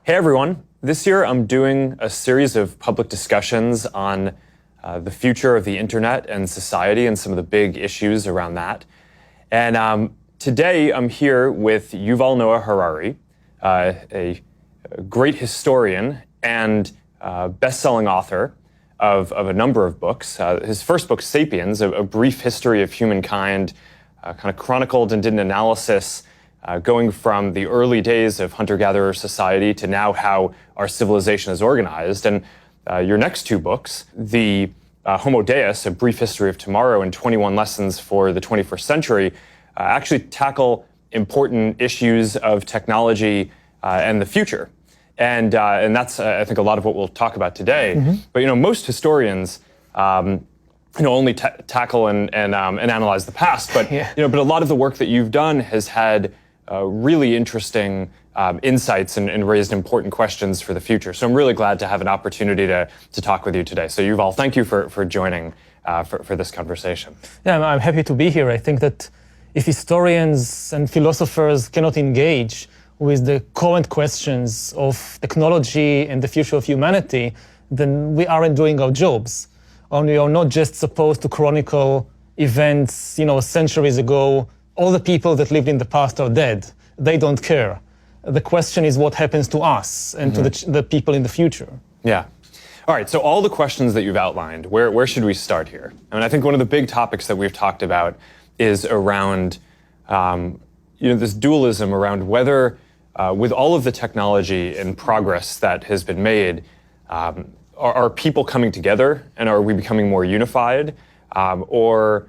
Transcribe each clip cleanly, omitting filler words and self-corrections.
Hey everyone, this year I'm doing a series of public discussions on the future of the internet and society and some of the big issues around that. And today I'm here with Yuval Noah Harari, a great historian and best-selling author of a number of books. His first book, Sapiens, a brief history of humankind, kind of chronicled and did an analysis going from the early days of hunter-gatherer society to now how our civilization is organized. And your next two books, the Homo Deus, A Brief History of Tomorrow, and 21 Lessons for the 21st Century, actually tackle important issues of technology and the future. And that's, I think, a lot of what we'll talk about today. Mm-hmm. But, most historians only tackle and analyze the past. But, but a lot of the work that you've done has had really interesting insights and raised important questions for the future. So I'm really glad to have an opportunity to talk with you today. So Yuval, thank you for joining for this conversation. Yeah, I'm happy to be here. I think that if historians and philosophers cannot engage with the current questions of technology and the future of humanity, then we aren't doing our jobs. And we are not just supposed to chronicle events, centuries ago. All the people that lived in the past are dead. They don't care. The question is what happens to us and to the people in the future. Yeah. All right, so all the questions that you've outlined, where should we start here? I mean, I think one of the big topics that we've talked about is around this dualism around whether, with all of the technology and progress that has been made, are people coming together and are we becoming more unified, or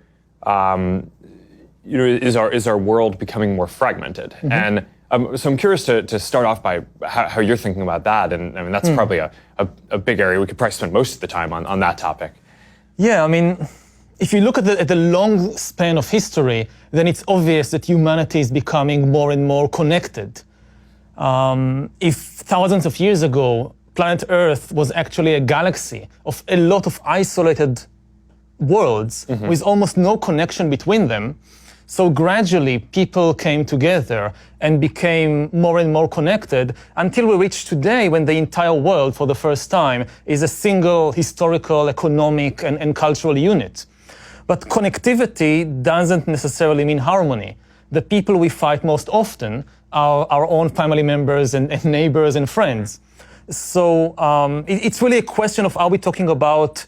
is our world becoming more fragmented? Mm-hmm. And so I'm curious to start off by how you're thinking about that. And I mean, that's probably a big area. We could probably spend most of the time on that topic. Yeah, I mean, if you look at the long span of history, then it's obvious that humanity is becoming more and more connected. If thousands of years ago, planet Earth was actually a galaxy of a lot of isolated worlds with almost no connection between them, so gradually people came together and became more and more connected until we reach today when the entire world for the first time is a single historical, economic and cultural unit. But connectivity doesn't necessarily mean harmony. The people we fight most often are our own family members and neighbors and friends. So it's really a question of, are we talking about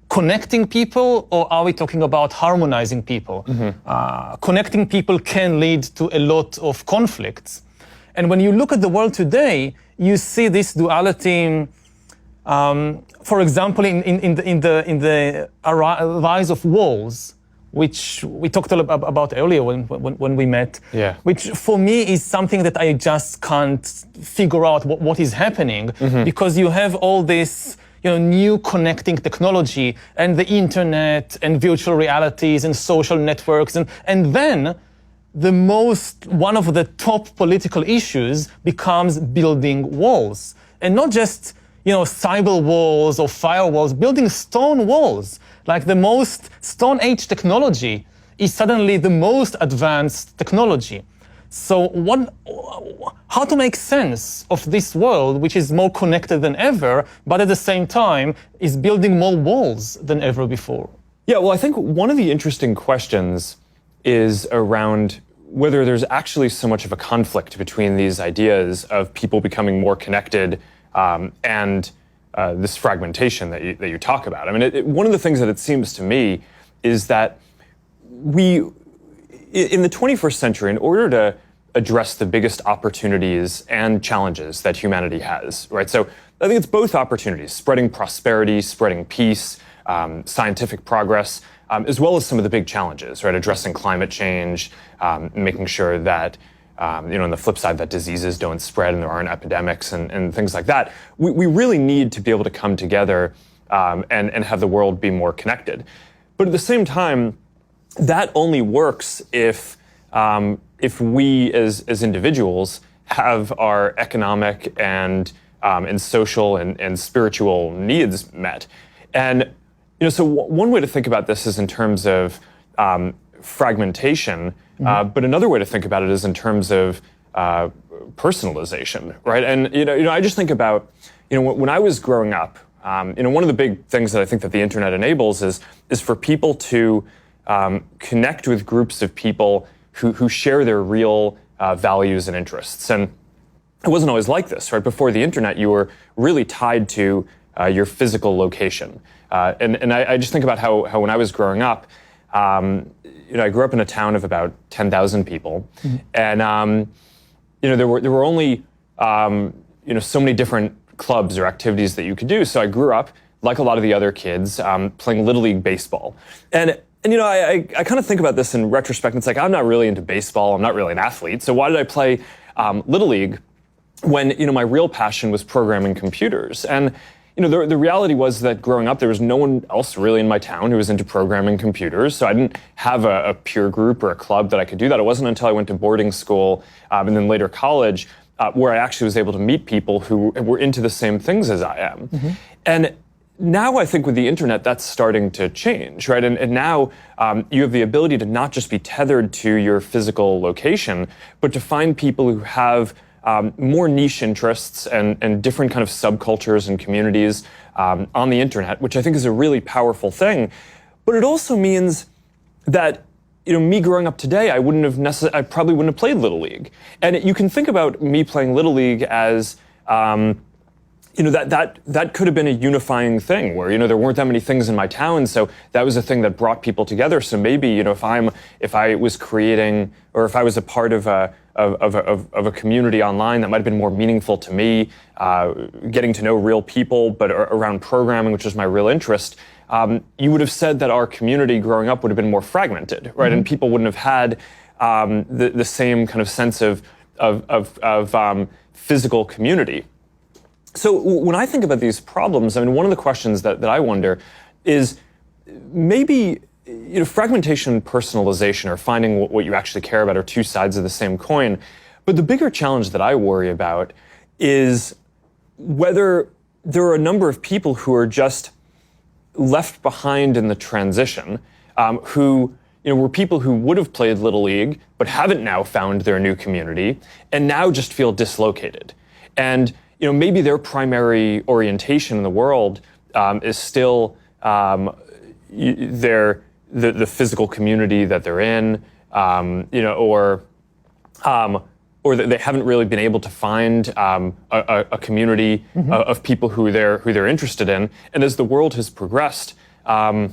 connecting people or are we talking about harmonizing people? Connecting people can lead to a lot of conflicts. And when you look at the world today, you see this duality, for example, in the rise of walls, which we talked about earlier when we met, which for me is something that I just can't figure out what is happening, because you have all this new connecting technology and the internet and virtual realities and social networks. And then one of the top political issues becomes building walls. And not just, cyber walls or firewalls, building stone walls. Like the most Stone Age technology is suddenly the most advanced technology. So how to make sense of this world, which is more connected than ever, but at the same time is building more walls than ever before? Yeah, well, I think one of the interesting questions is around whether there's actually so much of a conflict between these ideas of people becoming more connected and this fragmentation that you talk about. I mean, one of the things that it seems to me is that in the 21st century, in order to address the biggest opportunities and challenges that humanity has, right? So I think it's both opportunities, spreading prosperity, spreading peace, scientific progress, as well as some of the big challenges, right? Addressing climate change, making sure that, on the flip side, that diseases don't spread and there aren't epidemics and things like that. We really need to be able to come together and have the world be more connected. But at the same time, that only works if we as individuals have our economic and social and spiritual needs met. And so one way to think about this is in terms of fragmentation, but another way to think about it is in terms of personalization, right? And I just think about when I was growing up, one of the big things that I think that the internet enables is for people to connect with groups of people who share their real values and interests. And it wasn't always like this, right? Before the internet, you were really tied to your physical location. And I just think about how when I was growing up, I grew up in a town of about 10,000 people, and there were only so many different clubs or activities that you could do. So I grew up like a lot of the other kids playing Little League baseball, and I kind of think about this in retrospect. It's like I'm not really into baseball. I'm not really an athlete. So why did I play Little League when my real passion was programming computers? And the reality was that growing up, there was no one else really in my town who was into programming computers. So I didn't have a peer group or a club that I could do that. It wasn't until I went to boarding school and then later college where I actually was able to meet people who were into the same things as I am. And now I think with the internet, that's starting to change, right? And now you have the ability to not just be tethered to your physical location, but to find people who have more niche interests and different kind of subcultures and communities on the internet, which I think is a really powerful thing. But it also means that me growing up today, I probably wouldn't have played Little League. And you can think about me playing Little League as that could have been a unifying thing where there weren't that many things in my town, so that was a thing that brought people together. So maybe if I was creating or if I was a part of a community online, that might have been more meaningful to me, getting to know real people, but around programming, which is my real interest. You would have said that our community growing up would have been more fragmented, right? And people wouldn't have had the same kind of sense of physical community. So when I think about these problems, one of the questions that I wonder is maybe fragmentation and personalization, or finding what you actually care about, are two sides of the same coin. But the bigger challenge that I worry about is whether there are a number of people who are just left behind in the transition, who were people who would have played Little League but haven't now found their new community and now just feel dislocated. And maybe their primary orientation in the world is still the physical community that they're in, or that they haven't really been able to find a community of people who they're interested in. And as the world has progressed, I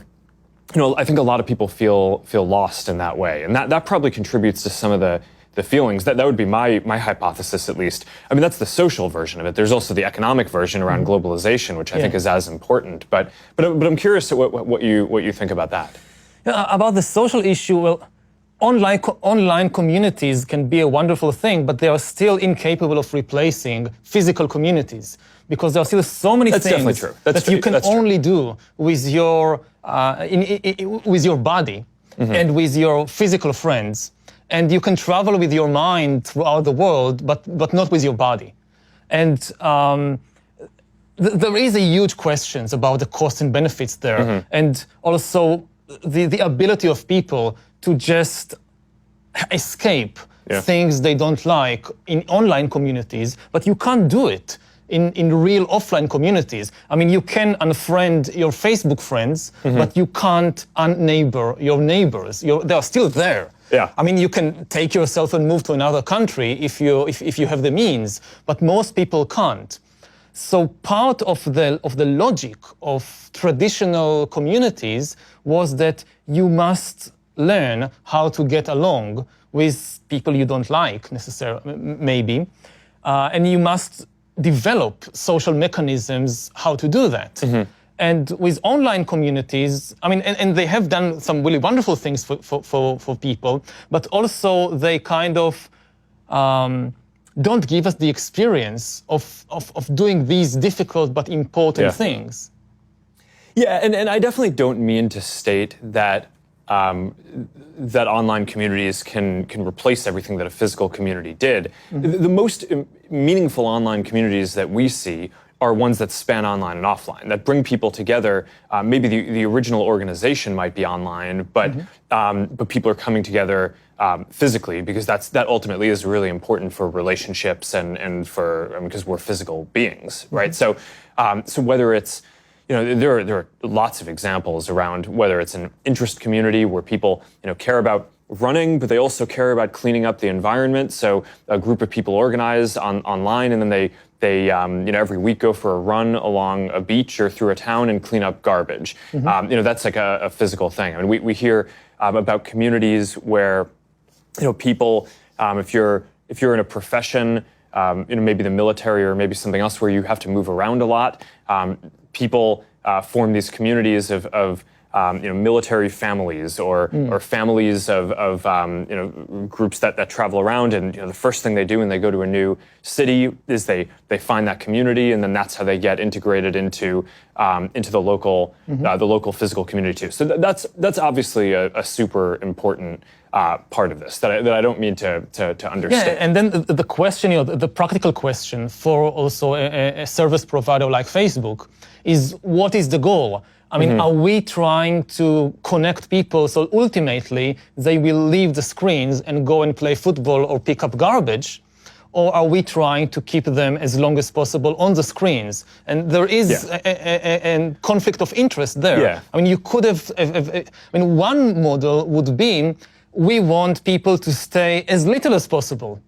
think a lot of people feel lost in that way, and that probably contributes to some of the feelings. That would be my hypothesis, at least. That's the social version of it. There's also the economic version around globalization, which I think is as important. But I'm curious what you think about that. About the social issue, well, online communities can be a wonderful thing, but they are still incapable of replacing physical communities, because there are still so many things that you can only do with your with your body and with your physical friends. And you can travel with your mind throughout the world, but not with your body. And there is a huge questions about the costs and benefits there, and also the ability of people to just escape things they don't like in online communities, but you can't do it in real offline communities. You can unfriend your Facebook friends, but you can't unneighbor your neighbors. They are still there. Yeah. You can take yourself and move to another country if you have the means, but most people can't. So part of the logic of traditional communities was that you must learn how to get along with people you don't like necessarily, maybe, and you must develop social mechanisms how to do that. And with online communities, and they have done some really wonderful things for people, but also they kind of don't give us the experience of doing these difficult but important things. Yeah, and I definitely don't mean to state that that online communities can replace everything that a physical community did. The most meaningful online communities that we see are ones that span online and offline, that bring people together. Maybe the original organization might be online, but people are coming together physically, because that ultimately is really important for relationships and for, because we're physical beings, right? So whether it's, there are lots of examples around whether it's an interest community where people, care about running, but they also care about cleaning up the environment. So a group of people organize online, and then they every week go for a run along a beach or through a town and clean up garbage. That's like a physical thing. I mean, we hear about communities where, people, if you're in a profession, maybe the military or maybe something else where you have to move around a lot, people form these communities of military families or families of groups that travel around, and the first thing they do when they go to a new city is they find that community, and then that's how they get integrated into the local physical community too. So that's obviously a super important part of this that I don't mean to understand. Yeah, and then the question, the practical question for also a service provider like Facebook is, what is the goal? I mean, are we trying to connect people so ultimately they will leave the screens and go and play football or pick up garbage? Or are we trying to keep them as long as possible on the screens? And there is a conflict of interest there. Yeah. I mean, you could have, one model would be, we want people to stay as little as possible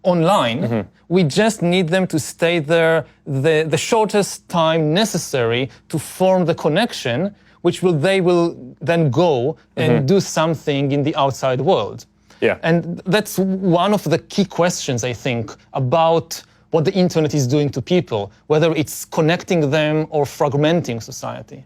online. We just need them to stay there the shortest time necessary to form the connection, which they will then go and do something in the outside world. Yeah. And that's one of the key questions, I think, about what the internet is doing to people, whether it's connecting them or fragmenting society.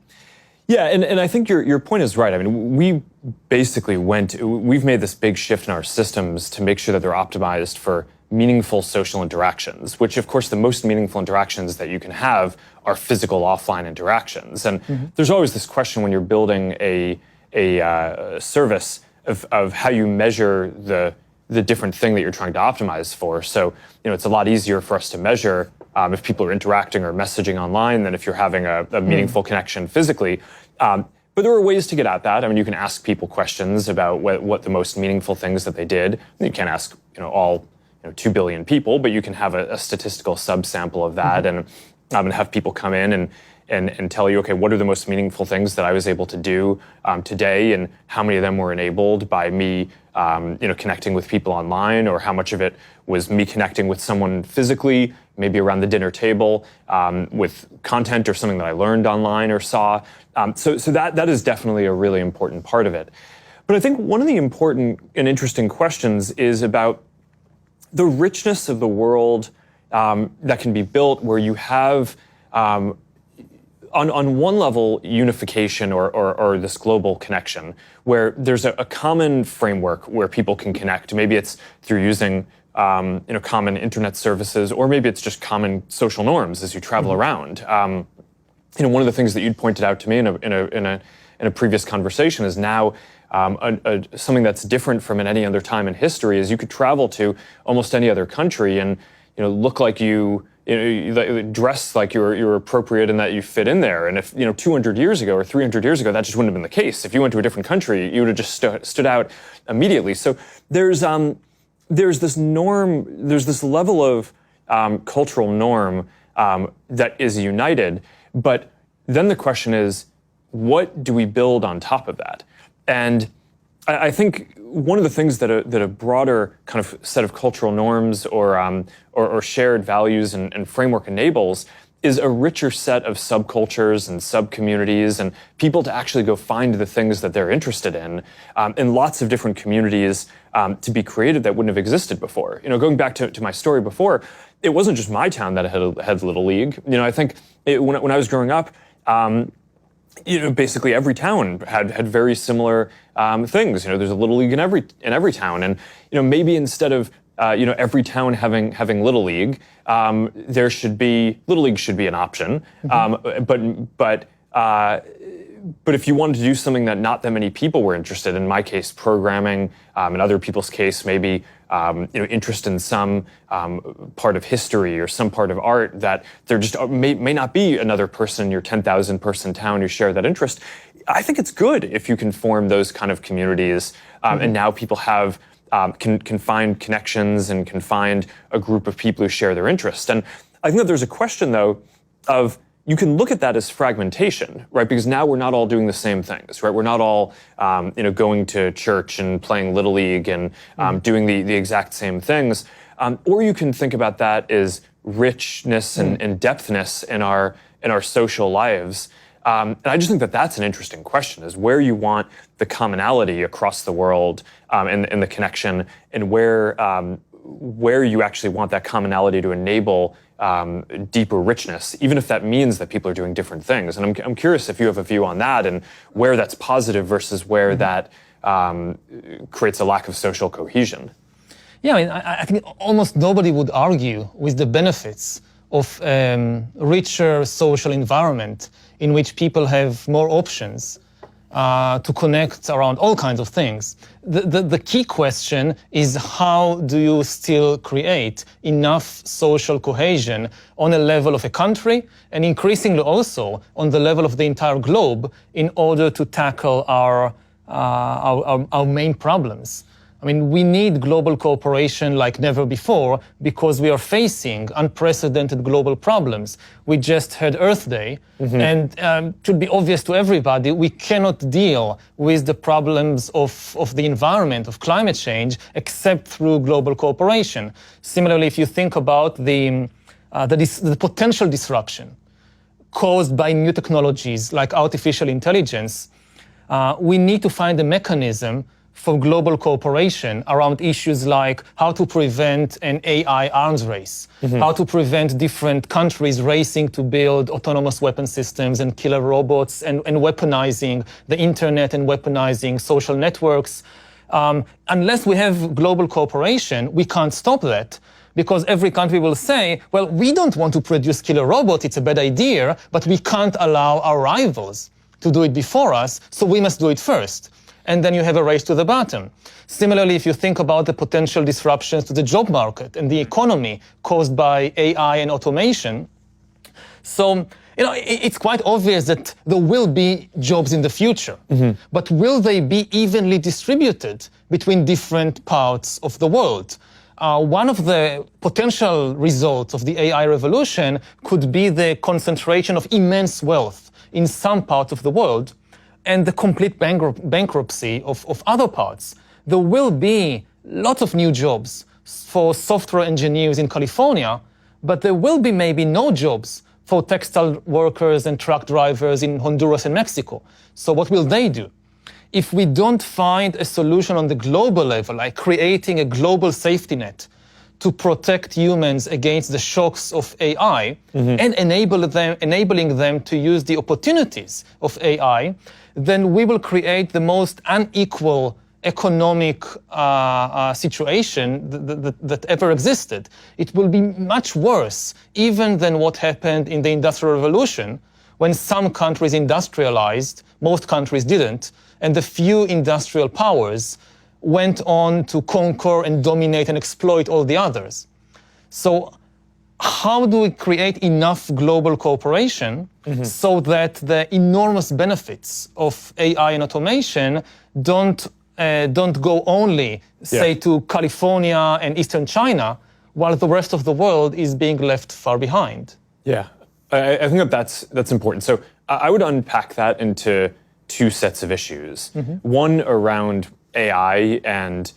Yeah, and I think your point is right. I mean, we've made this big shift in our systems to make sure that they're optimized for meaningful social interactions, which of course the most meaningful interactions that you can have are physical offline interactions. And there's always this question when you're building a service of how you measure the different thing that you're trying to optimize for. So, it's a lot easier for us to measure if people are interacting or messaging online than if you're having a meaningful connection physically. But there are ways to get at that. I mean, you can ask people questions about what the most meaningful things that they did. You can't ask, all 2 billion people, but you can have a statistical subsample of that and have people come in and tell you, okay, what are the most meaningful things that I was able to do today, and how many of them were enabled by me, connecting with people online, or how much of it was me connecting with someone physically, maybe around the dinner table, with content or something that I learned online or saw. So that is definitely a really important part of it. But I think one of the important and interesting questions is about the richness of the world that can be built, where you have, on one level, unification or this global connection, where there's a common framework where people can connect. Maybe it's through using common internet services, or maybe it's just common social norms as you travel around. One of the things that you'd pointed out to me in a previous conversation is now something that's different from in any other time in history is you could travel to almost any other country and look like you dress like you're appropriate and that you fit in there. And if 200 years ago or 300 years ago, that just wouldn't have been the case. If you went to a different country, you would have just stood out immediately. So there's this norm, there's this level of cultural norm that is united. But then the question is, what do we build on top of that? And I think one of the things that a broader kind of set of cultural norms or shared values and framework enables is a richer set of subcultures and subcommunities and people to actually go find the things that they're interested in lots of different communities to be created that wouldn't have existed before. Going back to my story before, it wasn't just my town that had Little League. I think when I was growing up, basically every town had very similar things. There's a Little League in every town, and maybe instead of every town having Little League, Little League should be an option. But But if you wanted to do something that not that many people were interested in my case, programming, in other people's case, maybe interest in some part of history or some part of art that there just may not be another person in your 10,000 person town who share that interest. I think it's good if you can form those kind of communities, and now people have can find connections and can find a group of people who share their interest. And I think that there's a question, though, of you can look at that as fragmentation, right? Because now we're not all doing the same things, right? We're not all, going to church and playing Little League and doing the exact same things. Or you can think about that as richness and depthness in our social lives. And I just think that that's an interesting question: is where you want the commonality across the world and the connection, and where you actually want that commonality to enable deeper richness, even if that means that people are doing different things. And I'm curious if you have a view on that and where that's positive versus where that creates a lack of social cohesion. Yeah, I think almost nobody would argue with the benefits of richer social environment in which people have more options to connect around all kinds of things. The key question is, how do you still create enough social cohesion on a level of a country and increasingly also on the level of the entire globe in order to tackle our main problems? I mean, we need global cooperation like never before because we are facing unprecedented global problems. We just had Earth Day, and it should be obvious to everybody, we cannot deal with the problems of the environment, of climate change, except through global cooperation. Similarly, if you think about the potential disruption caused by new technologies like artificial intelligence, we need to find a mechanism for global cooperation around issues like how to prevent an AI arms race, how to prevent different countries racing to build autonomous weapon systems and killer robots and weaponizing the internet and weaponizing social networks. Unless we have global cooperation, we can't stop that, because every country will say, well, we don't want to produce killer robots, it's a bad idea, but we can't allow our rivals to do it before us, so we must do it first. And then you have a race to the bottom. Similarly, if you think about the potential disruptions to the job market and the economy caused by AI and automation, so it's quite obvious that there will be jobs in the future, but will they be evenly distributed between different parts of the world? One of the potential results of the AI revolution could be the concentration of immense wealth in some parts of the world, and the complete bankruptcy of other parts. There will be lots of new jobs for software engineers in California, but there will be maybe no jobs for textile workers and truck drivers in Honduras and Mexico. So what will they do? If we don't find a solution on the global level, like creating a global safety net to protect humans against the shocks of AI and enabling them to use the opportunities of AI, then we will create the most unequal economic situation that ever existed. It will be much worse even than what happened in the Industrial Revolution, when some countries industrialized, most countries didn't, and the few industrial powers went on to conquer and dominate and exploit all the others. So how do we create enough global cooperation so that the enormous benefits of AI and automation don't go only, say, to California and Eastern China, while the rest of the world is being left far behind? Yeah, I think that's important. So I would unpack that into two sets of issues. One around AI and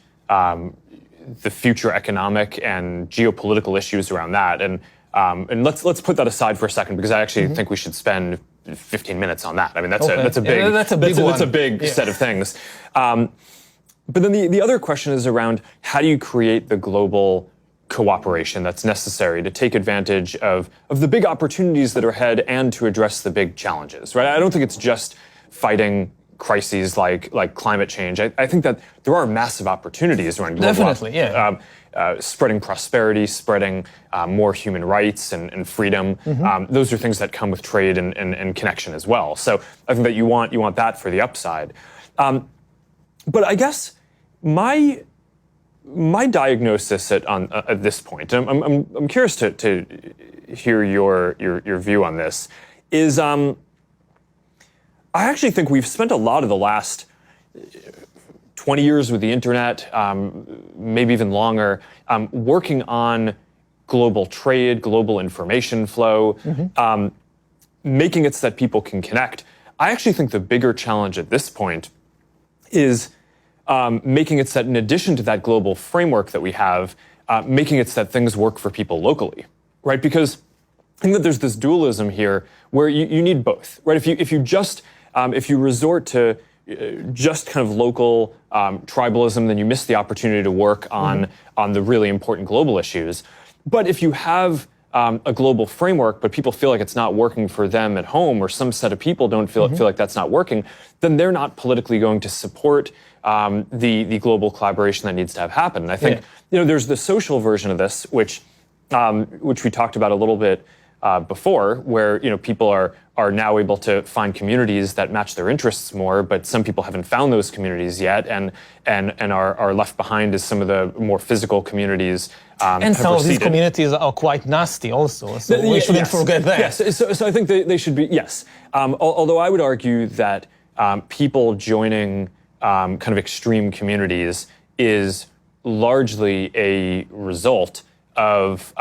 the future economic and geopolitical issues around that, and let's put that aside for a second, because I actually think we should spend 15 minutes on that. I mean, that's a big set of things. But then the other question is around, how do you create the global cooperation that's necessary to take advantage of the big opportunities that are ahead and to address the big challenges, right? I don't think it's just fighting crises like climate change. I think that there are massive opportunities around global. Definitely, yeah. spreading prosperity, spreading more human rights and freedom. Those are things that come with trade and connection as well. So I think that you want that for the upside. But I guess my diagnosis at this point, I'm curious to hear your view on this, is I actually think we've spent a lot of the last 20 years with the internet, maybe even longer, working on global trade, global information flow, making it so that people can connect. I actually think the bigger challenge at this point is making it so that in addition to that global framework that we have, making it so that things work for people locally, right? Because I think that there's this dualism here where you need both, right? If you resort to just kind of local tribalism, then you miss the opportunity to work on the really important global issues. But if you have a global framework, but people feel like it's not working for them at home, or some set of people don't feel like that's not working, then they're not politically going to support the global collaboration that needs to have happen. And I think there's the social version of this, which we talked about a little bit before, where people are now able to find communities that match their interests more, but some people haven't found those communities yet, and are left behind as some of the more physical communities. And some of these communities are quite nasty also, so we shouldn't forget that. Yes, so I think they should be, yes. Although I would argue that people joining kind of extreme communities is largely a result of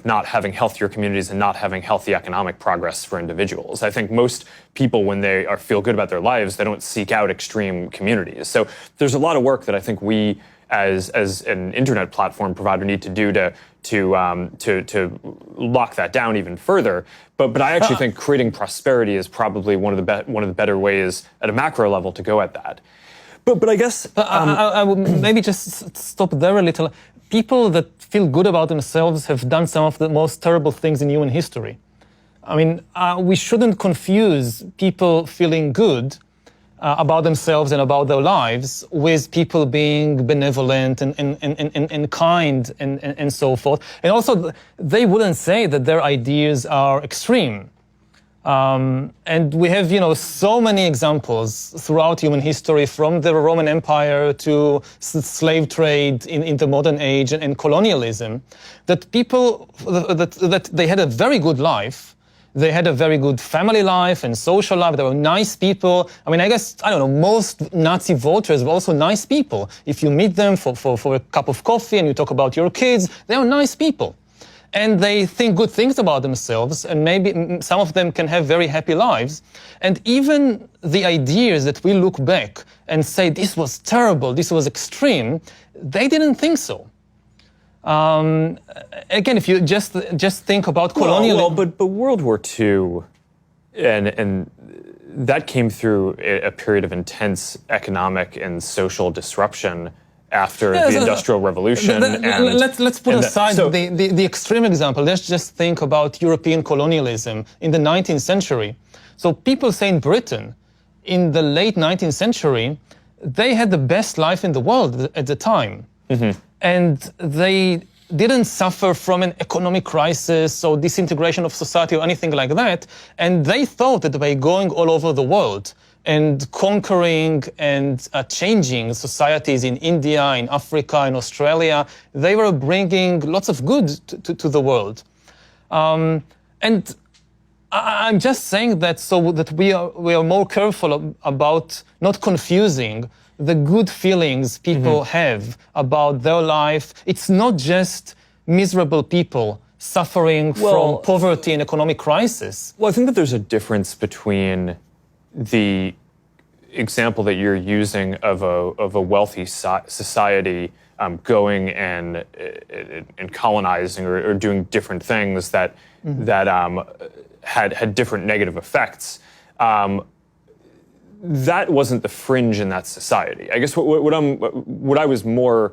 not having healthier communities and not having healthy economic progress for individuals. I think most people, when they feel good about their lives, they don't seek out extreme communities. So there's a lot of work that I think we, as an internet platform provider, need to do to lock that down even further. But I actually think creating prosperity is probably one of the better ways at a macro level to go at that. But I guess I would maybe just stop there a little. People that feel good about themselves have done some of the most terrible things in human history. I mean, we shouldn't confuse people feeling good about themselves and about their lives with people being benevolent and kind and so forth. And also, they wouldn't say that their ideas are extreme. And we have, so many examples throughout human history, from the Roman Empire to slave trade in the modern age and colonialism, that people, that they had a very good life. They had a very good family life and social life. They were nice people. I mean, I guess, I don't know, most Nazi voters were also nice people. If you meet them for a cup of coffee and you talk about your kids, they are nice people. And they think good things about themselves, and maybe some of them can have very happy lives. And even the ideas that we look back and say, this was terrible, this was extreme, they didn't think so. Again, if you just think about colonialism. But World War II, and that came through a period of intense economic and social disruption after the Industrial Revolution. Let's put aside the extreme example. Let's just think about European colonialism in the 19th century. So people say in Britain, in the late 19th century, they had the best life in the world at the time. And they didn't suffer from an economic crisis or disintegration of society or anything like that. And they thought that by going all over the world and conquering and changing societies in India, in Africa, in Australia, they were bringing lots of good to the world. And I'm just saying that so that we are more careful about not confusing the good feelings people have about their life. It's not just miserable people suffering from poverty and economic crisis. Well, I think that there's a difference between the example that you're using of a wealthy society going and colonizing or doing different things that had different negative effects. That wasn't the fringe in that society. I guess what I was more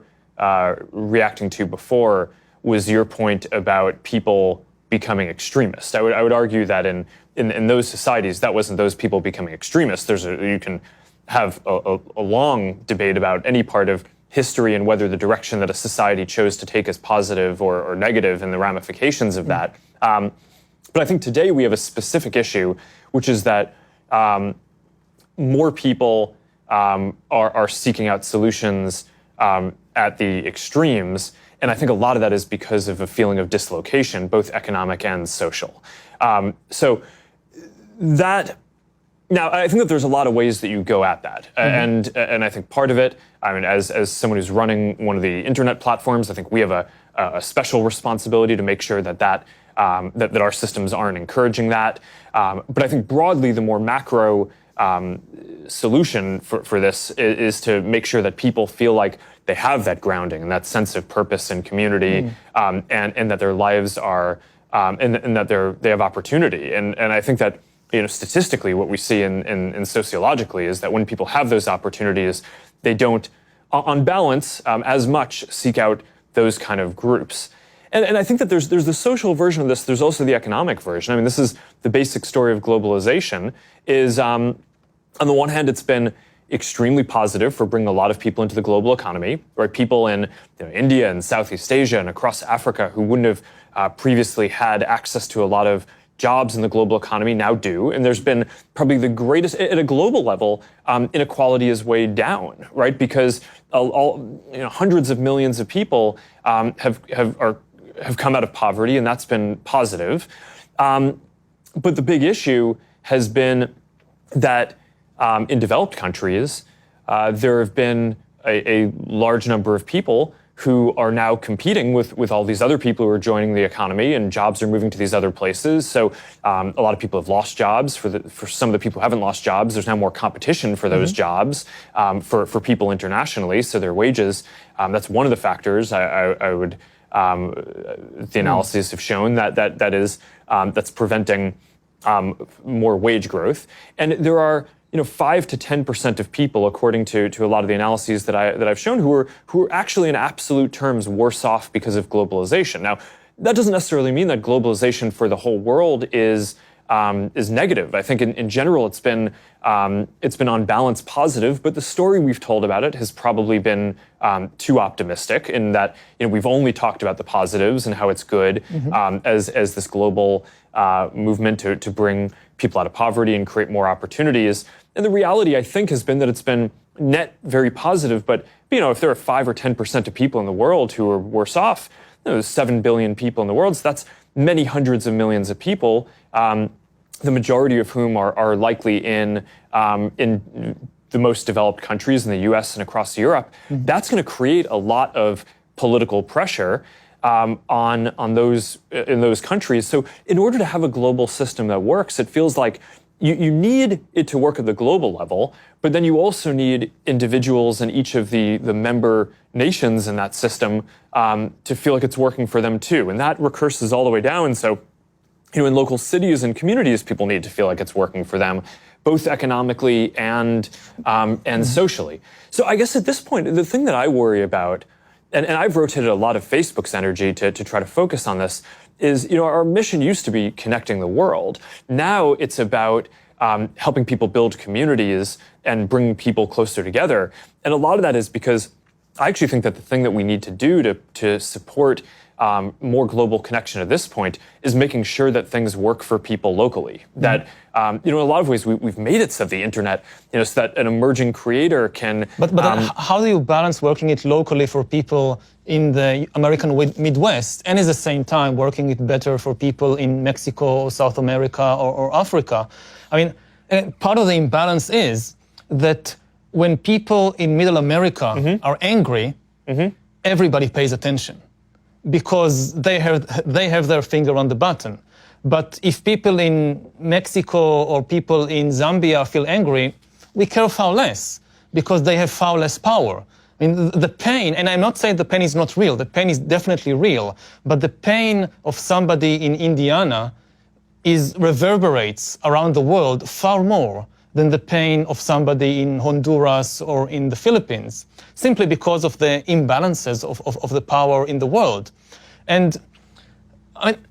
reacting to before was your point about people becoming extremist. I would argue that in those societies, that wasn't those people becoming extremists. You can have a long debate about any part of history and whether the direction that a society chose to take is positive or negative and the ramifications of that. But I think today we have a specific issue, which is that more people are seeking out solutions at the extremes. And I think a lot of that is because of a feeling of dislocation, both economic and social. So that, now I think that there's a lot of ways that you go at that. And I think part of it, I mean, as someone who's running one of the internet platforms, I think we have a special responsibility to make sure that our systems aren't encouraging that. But I think broadly, the more macro solution for this is to make sure that people feel like they have that grounding and that sense of purpose and community, and that their lives are, and that they have opportunity. And I think that, statistically, what we see in sociologically is that when people have those opportunities, they don't, on balance, as much seek out those kind of groups. And I think that there's the social version of this. There's also the economic version. I mean, this is the basic story of globalization. Is on the one hand, it's been extremely positive for bringing a lot of people into the global economy, right? People in India and Southeast Asia and across Africa who wouldn't have previously had access to a lot of jobs in the global economy now do. And there's been probably the greatest, at a global level, inequality is way down, right? Because hundreds of millions of people have come out of poverty, and that's been positive. But the big issue has been that in developed countries, there have been a large number of people who are now competing with all these other people who are joining the economy, and jobs are moving to these other places. So a lot of people have lost jobs. For some of the people who haven't lost jobs, there's now more competition for those jobs for people internationally. So their wages, that's one of the factors I would, the analyses have shown that's preventing more wage growth. And there are 5 to 10% of people, according to a lot of the analyses that I've shown, who are actually in absolute terms worse off because of globalization. Now, that doesn't necessarily mean that globalization for the whole world is negative. I think in general it's been on balance positive, but the story we've told about it has probably been too optimistic in that we've only talked about the positives and how it's good as this global movement to bring people out of poverty and create more opportunities. And the reality, I think, has been that it's been net very positive. But if there are 5 or 10% of people in the world who are worse off, there's 7 billion people in the world. So that's many hundreds of millions of people, the majority of whom are likely in the most developed countries in the U.S. and across Europe. That's going to create a lot of political pressure on those in those countries. So in order to have a global system that works, it feels like you need it to work at the global level, but then you also need individuals in each of the member nations in that system to feel like it's working for them too. And that recurses all the way down. So in local cities and communities, people need to feel like it's working for them, both economically and socially. So I guess at this point, the thing that I worry about, and I've rotated a lot of Facebook's energy to try to focus on this, is our mission used to be connecting the world. Now it's about helping people build communities and bring people closer together. And a lot of that is because I actually think that the thing that we need to do to support more global connection at this point is making sure that things work for people locally. That in a lot of ways we've made it so the internet, so that an emerging creator can. But how do you balance working it locally for people in the American Midwest and at the same time working it better for people in Mexico, South America, or Africa? I mean, part of the imbalance is that when people in Middle America are angry, everybody pays attention, because they have their finger on the button. But if people in Mexico or people in Zambia feel angry, we care far less, because they have far less power. I mean, the pain, and I'm not saying the pain is not real, the pain is definitely real, but the pain of somebody in Indiana reverberates around the world far more than the pain of somebody in Honduras or in the Philippines, simply because of the imbalances of the power in the world. And I mean,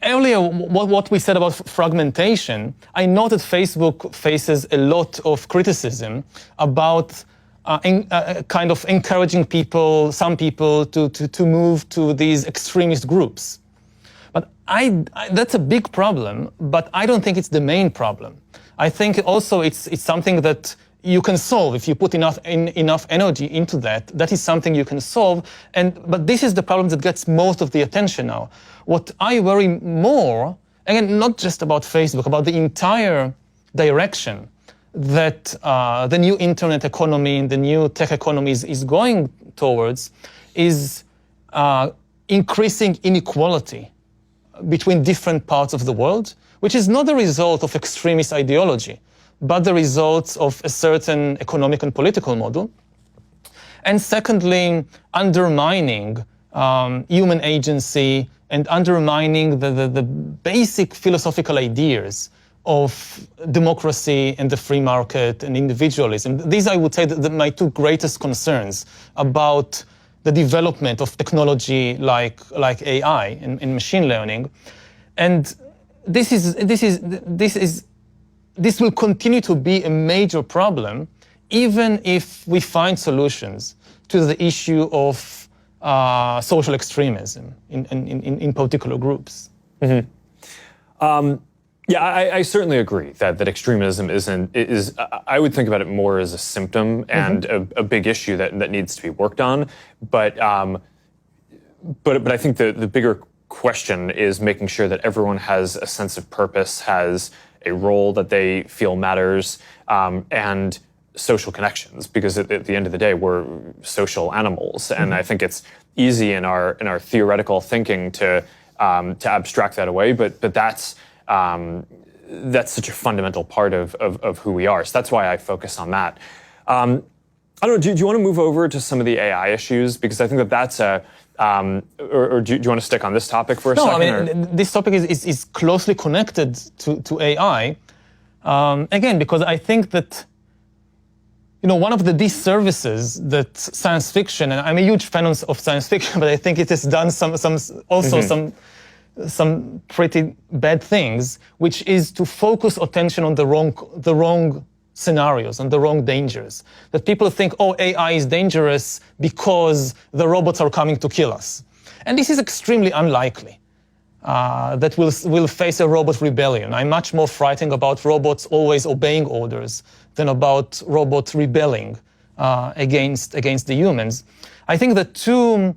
earlier, what we said about fragmentation, I know that Facebook faces a lot of criticism about kind of encouraging some people to move to these extremist groups. But that's a big problem, but I don't think it's the main problem. I think also it's something that you can solve if you put enough energy into that. That is something you can solve. But this is the problem that gets most of the attention now. What I worry more, again, not just about Facebook, about the entire direction that the new internet economy and the new tech economy is going towards, is increasing inequality between different parts of the world, which is not the result of extremist ideology, but the results of a certain economic and political model. And secondly, undermining human agency and undermining the basic philosophical ideas of democracy and the free market and individualism. These, I would say, my two greatest concerns about the development of technology like AI and machine learning. And this will continue to be a major problem, even if we find solutions to the issue of social extremism in particular groups. Mm-hmm. Yeah, I certainly agree that extremism is I would think about it more as a symptom and a big issue that needs to be worked on. But I think the bigger question is making sure that everyone has a sense of purpose, has a role that they feel matters, and social connections. Because at the end of the day, we're social animals, and I think it's easy in our theoretical thinking to abstract that away. But that's such a fundamental part of who we are. So that's why I focus on that. I don't know, do you want to move over to some of the AI issues? Because I think that's or do you want to stick on this topic for a second? No, I mean, this topic is closely connected to AI. Again, because I think that, one of the disservices that science fiction, and I'm a huge fan of science fiction, but I think it has done some pretty bad things, which is to focus attention on the wrong scenarios and the wrong dangers. That people think, AI is dangerous because the robots are coming to kill us. And this is extremely unlikely, that we'll face a robot rebellion. I'm much more frightened about robots always obeying orders than about robots rebelling against the humans. I think the two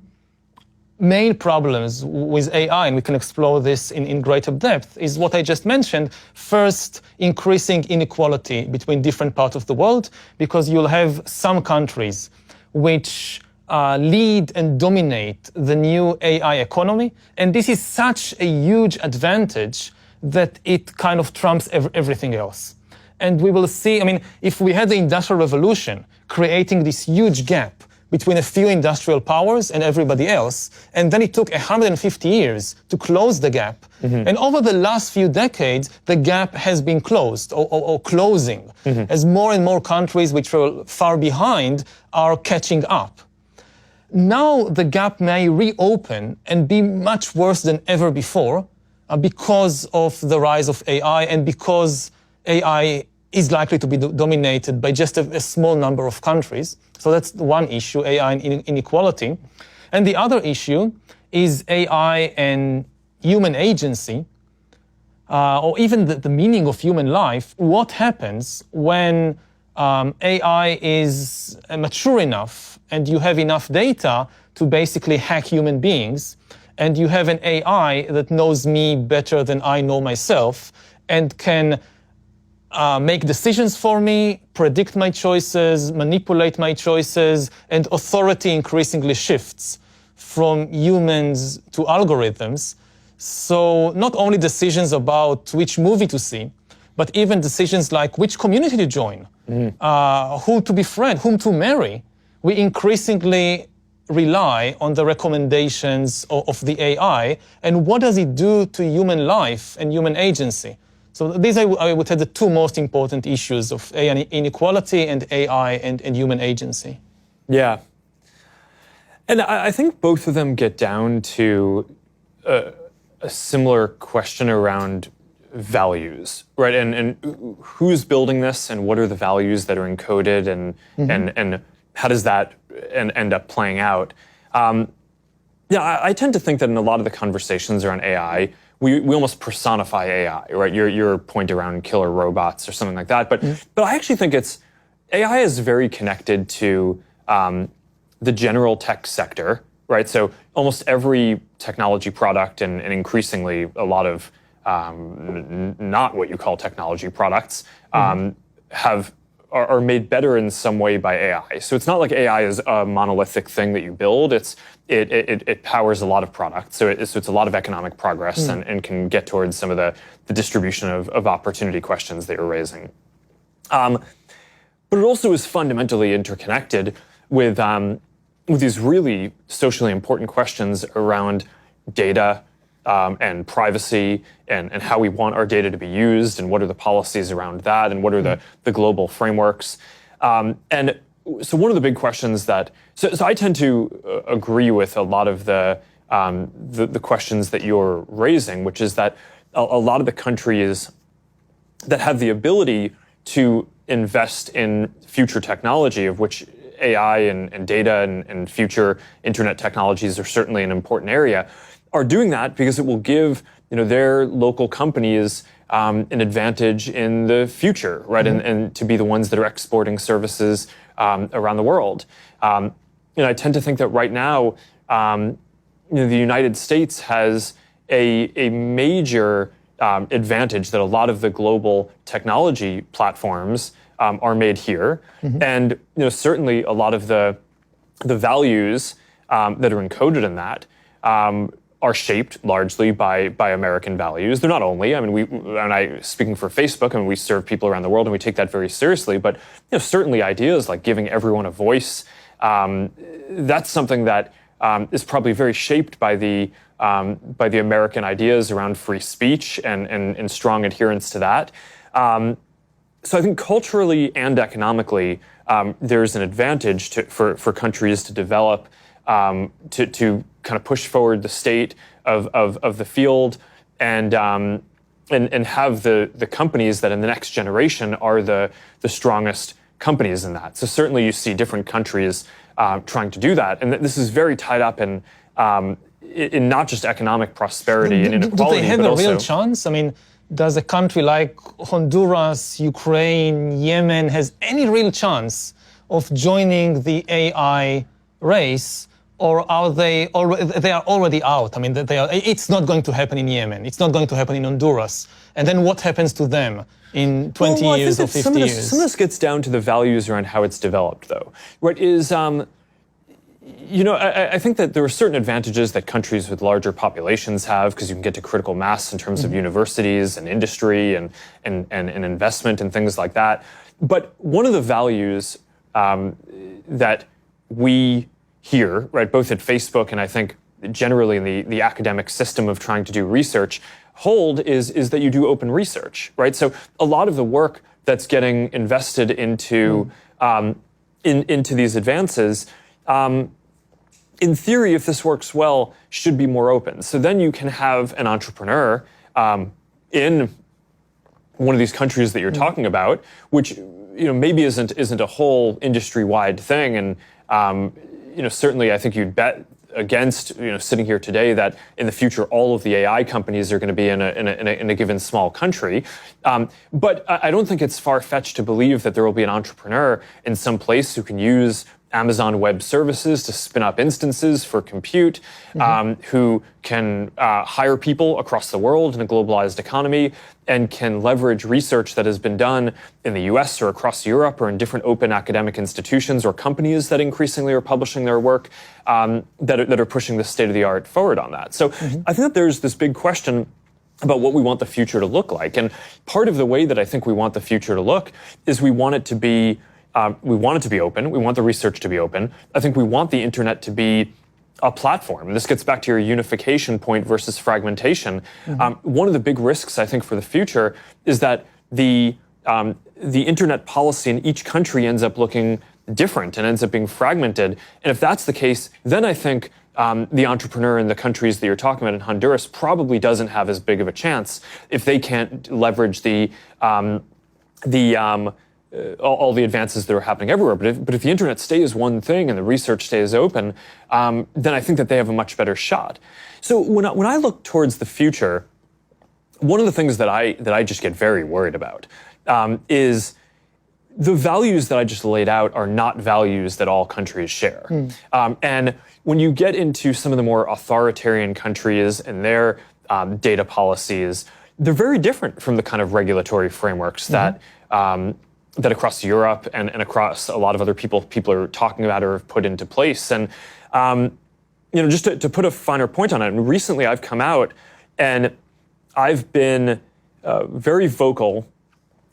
main problems with AI, and we can explore this in greater depth, is what I just mentioned. First, increasing inequality between different parts of the world, because you'll have some countries which lead and dominate the new AI economy, and this is such a huge advantage that it kind of trumps everything else. And we will see, if we had the Industrial Revolution creating this huge gap between a few industrial powers and everybody else, and then it took 150 years to close the gap. And over the last few decades, the gap has been closed or closing, as more and more countries which were far behind are catching up. Now the gap may reopen and be much worse than ever before because of the rise of AI and because AI is likely to be dominated by just a small number of countries. So that's one issue, AI and inequality. And the other issue is AI and human agency, or even the meaning of human life. What happens when AI is mature enough and you have enough data to basically hack human beings, and you have an AI that knows me better than I know myself and can make decisions for me, predict my choices, manipulate my choices, and authority increasingly shifts from humans to algorithms. So not only decisions about which movie to see, but even decisions like which community to join, who to befriend, whom to marry. We increasingly rely on the recommendations of the AI, and what does it do to human life and human agency? So these I would say the two most important issues of AI inequality and AI and human agency. Yeah. And I think both of them get down to a similar question around values, right? And who's building this, and what are the values that are encoded, and how does that end up playing out? Yeah, I tend to think that in a lot of the conversations around AI, we almost personify AI, right? Your point around killer robots or something like that. But I actually think AI is very connected to the general tech sector, right? So almost every technology product and increasingly a lot of not what you call technology products are made better in some way by AI. So it's not like AI is a monolithic thing that you build. It powers a lot of products. So it's a lot of economic progress and can get towards some of the distribution of opportunity questions that you're raising. But it also is fundamentally interconnected with these really socially important questions around data and privacy and how we want our data to be used and what are the policies around that and what are the global frameworks. And so one of the big questions so I tend to agree with a lot of the questions that you're raising, which is that a lot of the countries that have the ability to invest in future technology, of which AI and data and future internet technologies are certainly an important area, are doing that because it will give their local companies an advantage in the future, right? And to be the ones that are exporting services around the world. I tend to think that right now, the United States has a major advantage that a lot of the global technology platforms are made here, and certainly a lot of the values that are encoded in that are shaped largely by American values. They're not only. I mean, speaking for Facebook, we serve people around the world, and we take that very seriously. But certainly ideas like giving everyone a voice, that's something that is probably very shaped by the American ideas around free speech and strong adherence to that. So I think culturally and economically, there's an advantage for countries to develop to kind of push forward the state of the field and have the companies that in the next generation are the strongest companies in that. So certainly you see different countries trying to do that, and this is very tied up in not just economic prosperity and inequality, do they have but a also real chance? I mean, does a country like Honduras, Ukraine, Yemen has any real chance of joining the AI race, or are they are already out? I mean, it's not going to happen in Yemen. It's not going to happen in Honduras. And then what happens to them in 20 years or 50 years? Some of this gets down to the values around how it's developed, though. What is, I think that there are certain advantages that countries with larger populations have because you can get to critical mass in terms of universities and industry and investment and things like that. But one of the values that we here, right, both at Facebook and I think generally in the academic system of trying to do research, hold is that you do open research, right? So a lot of the work that's getting invested into into these advances, in theory, if this works well, should be more open. So then you can have an entrepreneur in one of these countries that you're talking about, which maybe isn't a whole industry-wide thing, and certainly I think you'd bet against sitting here today that in the future all of the AI companies are going to be in a given small country. But I don't think it's far-fetched to believe that there will be an entrepreneur in some place who can use Amazon Web Services to spin up instances for compute, who can hire people across the world in a globalized economy and can leverage research that has been done in the US or across Europe or in different open academic institutions or companies that increasingly are publishing their work that are pushing the state-of-the-art forward on that. So I think that there's this big question about what we want the future to look like. And part of the way that I think we want the future to look is we want it to be open. We want the research to be open. I think we want the internet to be a platform. And this gets back to your unification point versus fragmentation. One of the big risks, I think, for the future is that the internet policy in each country ends up looking different and ends up being fragmented. And if that's the case, then I think the entrepreneur in the countries that you're talking about in Honduras probably doesn't have as big of a chance if they can't leverage the all the advances that are happening everywhere. But if the internet stays one thing and the research stays open, then I think that they have a much better shot. So when I look towards the future, one of the things that I just get very worried about is the values that I just laid out are not values that all countries share. And when you get into some of the more authoritarian countries and their data policies, they're very different from the kind of regulatory frameworks that across Europe and across a lot of other people are talking about or have put into place. And just to put a finer point on it, and recently I've come out and I've been very vocal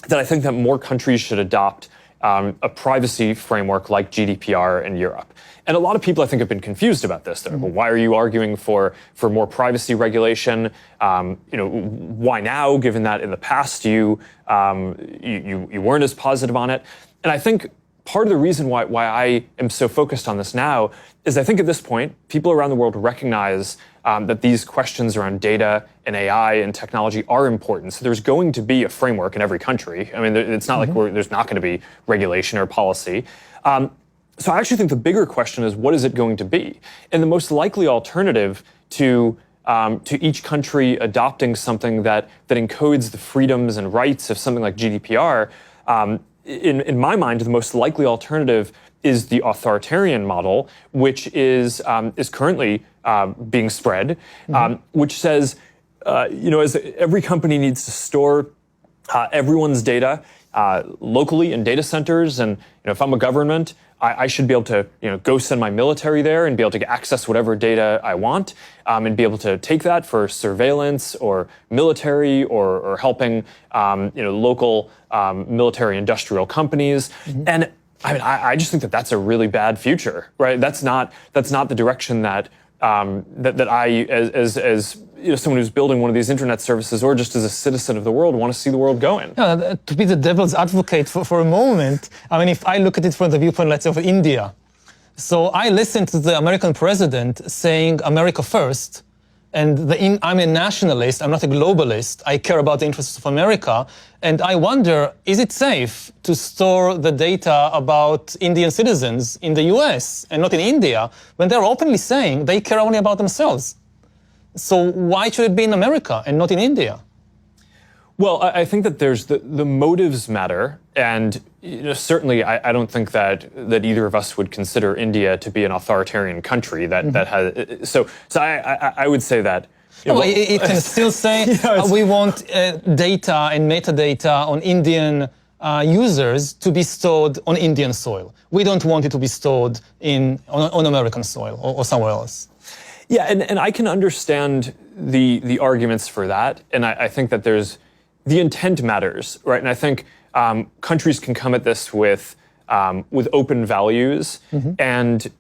that I think that more countries should adopt a privacy framework like GDPR in Europe. And a lot of people, I think, have been confused about this. They're like, well, why are you arguing for more privacy regulation? Why now, given that in the past you weren't as positive on it? And I think part of the reason why I am so focused on this now is I think at this point, people around the world recognize that these questions around data and AI and technology are important. So there's going to be a framework in every country. I mean, it's not like there's not going to be regulation or policy. So I actually think the bigger question is, what is it going to be? And the most likely alternative to each country adopting something that encodes the freedoms and rights of something like GDPR, in my mind, the most likely alternative is the authoritarian model, which is currently being spread, which says, as every company needs to store everyone's data locally in data centers, and if I'm a government, I should be able to go send my military there and be able to access whatever data I want, and be able to take that for surveillance or military or helping local military industrial companies. And I mean, I just think that that's a really bad future, right? That's not the direction that I, as someone who's building one of these internet services, or just as a citizen of the world, want to see the world going. To be the devil's advocate for a moment, I mean, if I look at it from the viewpoint, let's say, of India, so I listened to the American president saying America first, and I'm a nationalist, I'm not a globalist, I care about the interests of America, and I wonder, is it safe to store the data about Indian citizens in the US and not in India, when they're openly saying they care only about themselves? So why should it be in America and not in India? Well, I think that there's the motives matter, and certainly I don't think that either of us would consider India to be an authoritarian country that has. So I would say that. It can still say we want data and metadata on Indian users to be stored on Indian soil. We don't want it to be stored on American soil or somewhere else. Yeah, and I can understand the arguments for that, and I think that the intent matters, right? And I think countries can come at this with open values and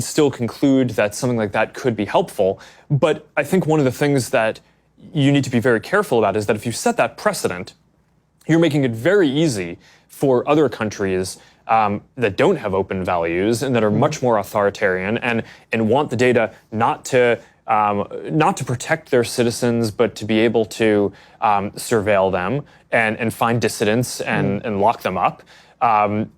still conclude that something like that could be helpful. But I think one of the things that you need to be very careful about is that if you set that precedent, you're making it very easy for other countries that don't have open values and that are much more authoritarian and want the data not to protect their citizens, but to be able to surveil them and find dissidents and lock them up. So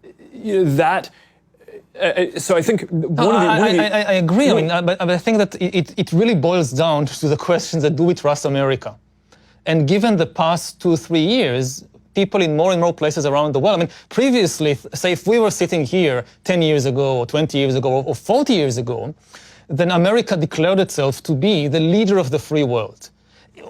I think I agree. I mean, but I think that it really boils down to the questions that do we trust America? And given the past 2-3 years, people in more and more places around the world. I mean, previously, say if we were sitting here 10 years ago, or 20 years ago, or 40 years ago, then America declared itself to be the leader of the free world.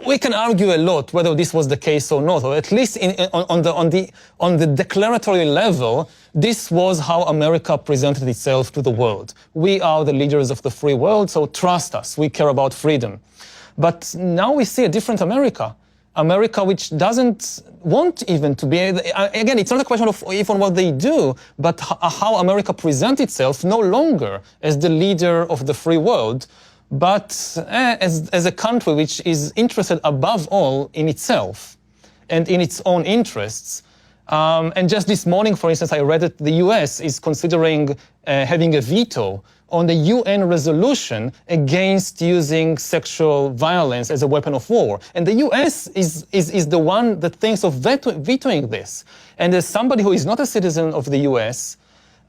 We can argue a lot whether this was the case or not, or at least on the declaratory level, this was how America presented itself to the world. We are the leaders of the free world, so trust us, we care about freedom. But now we see a different America. America which doesn't want even to be, again, it's not a question of even what they do, but how America presents itself no longer as the leader of the free world, but as a country which is interested above all in itself and in its own interests. And just this morning, for instance, I read that the US is considering having a veto on the UN resolution against using sexual violence as a weapon of war. And the US is the one that thinks of vetoing this. And as somebody who is not a citizen of the US,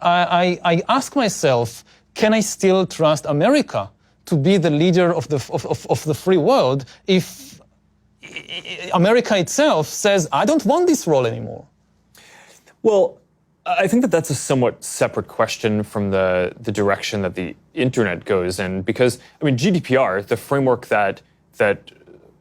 I ask myself, can I still trust America to be the leader of the free world if America itself says, I don't want this role anymore? Well, I think that that's a somewhat separate question from the direction that the internet goes in, because, I mean, GDPR, the framework that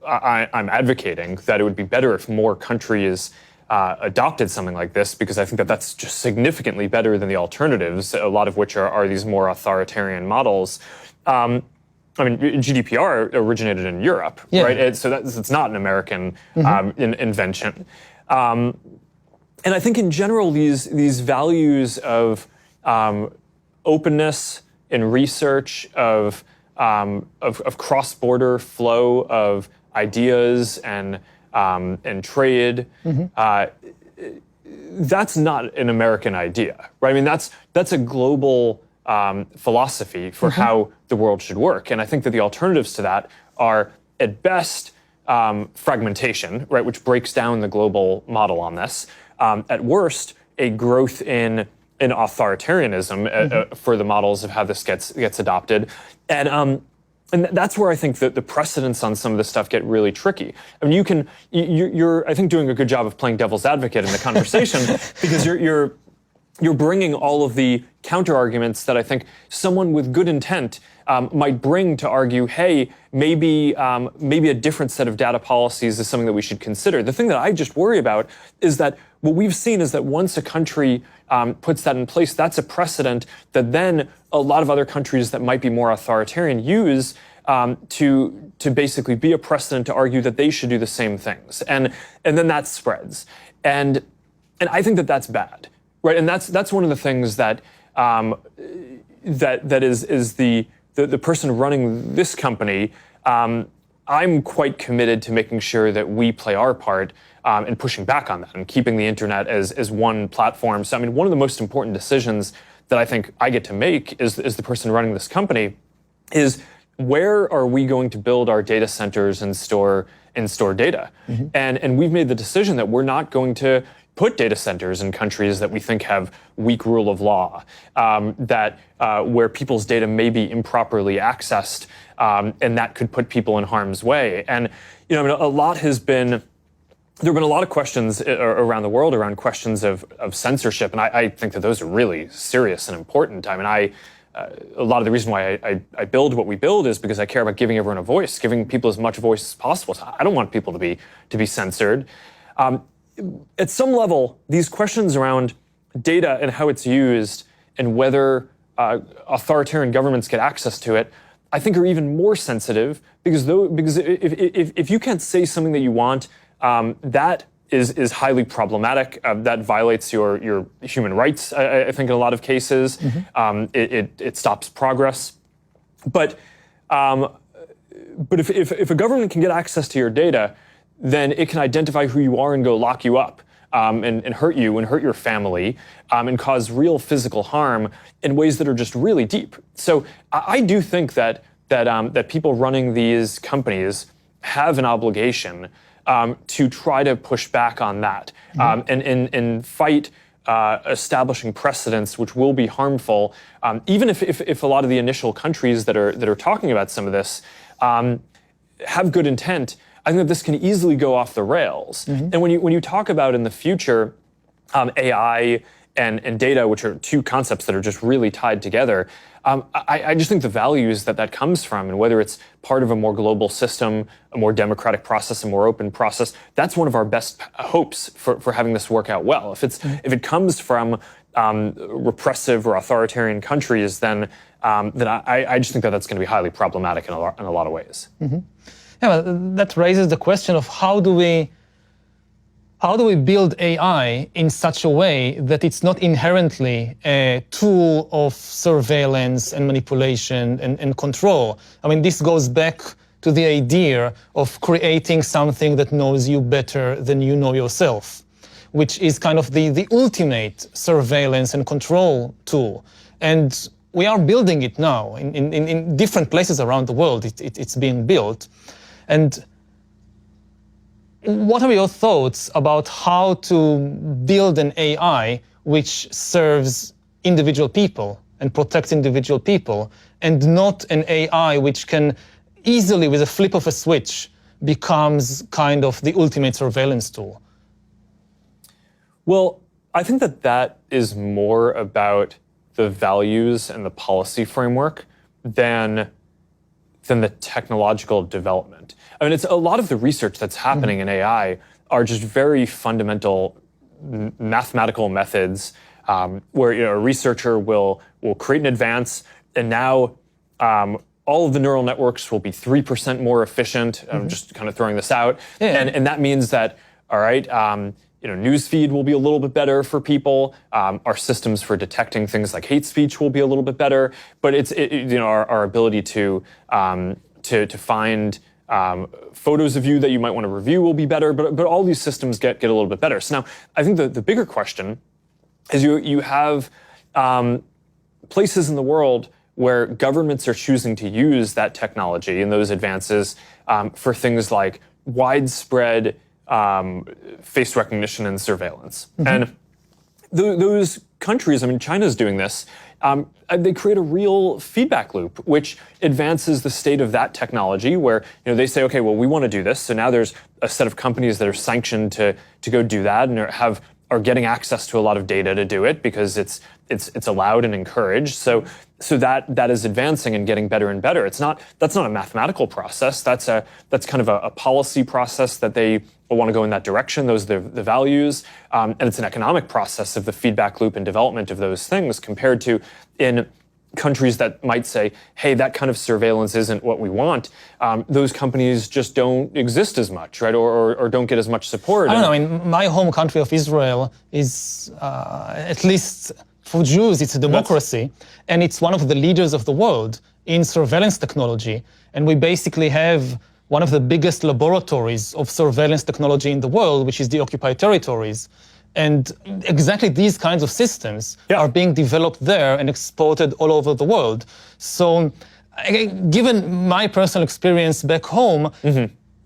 I'm advocating, that it would be better if more countries adopted something like this, because I think that that's just significantly better than the alternatives, a lot of which are these more authoritarian models. I mean, GDPR originated in Europe, right? So it's not an American invention. And I think in general, these values of openness in research, of cross-border flow of ideas and trade, that's not an American idea, right? I mean, that's a global philosophy for how the world should work. And I think that the alternatives to that are, at best, fragmentation, right, which breaks down the global model on this. At worst, a growth in authoritarianism for the models of how this gets adopted. And that's where I think that the precedents on some of this stuff get really tricky. I mean, you're I think doing a good job of playing devil's advocate in the conversation because you're bringing all of the counter arguments that I think someone with good intent might bring to argue, hey, maybe a different set of data policies is something that we should consider. The thing that I just worry about is that what we've seen is that once a country puts that in place, that's a precedent that then a lot of other countries that might be more authoritarian use to basically be a precedent to argue that they should do the same things, and then that spreads, and I think that that's bad, right? And that's one of the things that that is the person running this company. I'm quite committed to making sure that we play our part in pushing back on that and keeping the internet as one platform. So, I mean, one of the most important decisions that I think I get to make as the person running this company is, where are we going to build our data centers and store data? And we've made the decision that we're not going to put data centers in countries that we think have weak rule of law, where people's data may be improperly accessed, and that could put people in harm's way. And I mean, there have been a lot of questions around the world around questions of censorship, and I think that those are really serious and important. I mean, a lot of the reason why I build what we build is because I care about giving everyone a voice, giving people as much voice as possible. So I don't want people to be censored. At some level, these questions around data and how it's used and whether authoritarian governments get access to it, I think are even more sensitive because if you can't say something that you want, that is highly problematic. That violates your human rights, I think, in a lot of cases. It stops progress. But if a government can get access to your data, then it can identify who you are and go lock you up and hurt you and hurt your family and cause real physical harm in ways that are just really deep. So I do think that people running these companies have an obligation to try to push back on that and fight establishing precedents which will be harmful, even if a lot of the initial countries that are talking about some of this have good intent. I think that this can easily go off the rails. And when you talk about in the future AI and data, which are two concepts that are just really tied together, I just think the values that comes from, and whether it's part of a more global system, a more democratic process, a more open process, that's one of our best hopes for having this work out well. If it comes from repressive or authoritarian countries, then I just think that's going to be highly problematic in a lot of ways. Yeah, well, that raises the question of how do we build AI in such a way that it's not inherently a tool of surveillance and manipulation and control? I mean, this goes back to the idea of creating something that knows you better than you know yourself, which is kind of the ultimate surveillance and control tool. And we are building it now in different places around the world. It's being built. And what are your thoughts about how to build an AI which serves individual people and protects individual people, and not an AI which can easily, with a flip of a switch, becomes kind of the ultimate surveillance tool? Well, I think that is more about the values and the policy framework than the technological development. I mean, it's a lot of the research that's happening in AI are just very fundamental mathematical methods where a researcher will create an advance, and now all of the neural networks will be 3% more efficient. I'm just kind of throwing this out, and that means that, all right, newsfeed will be a little bit better for people. Our systems for detecting things like hate speech will be a little bit better, but our ability to find photos of you that you might want to review will be better. But all these systems get a little bit better. So now, I think the bigger question is you have places in the world where governments are choosing to use that technology and those advances for things like widespread face recognition and surveillance. And those countries, I mean, China's doing this, they create a real feedback loop, which advances the state of that technology where they say, okay, well, we want to do this. So now there's a set of companies that are sanctioned to go do that and are getting access to a lot of data to do it because it's allowed and encouraged. So that is advancing and getting better and better. That's not a mathematical process. That's kind of a policy process that they want to go in that direction. Those are the values, and it's an economic process of the feedback loop and development of those things compared to in countries that might say, hey, that kind of surveillance isn't what we want. Those companies just don't exist as much, right? Or don't get as much support. I don't know. I mean, my home country of Israel is, at least for Jews, it's a democracy. And it's one of the leaders of the world in surveillance technology. And we basically have one of the biggest laboratories of surveillance technology in the world, which is the occupied territories. And exactly these kinds of systems are being developed there and exported all over the world. So, given my personal experience back home,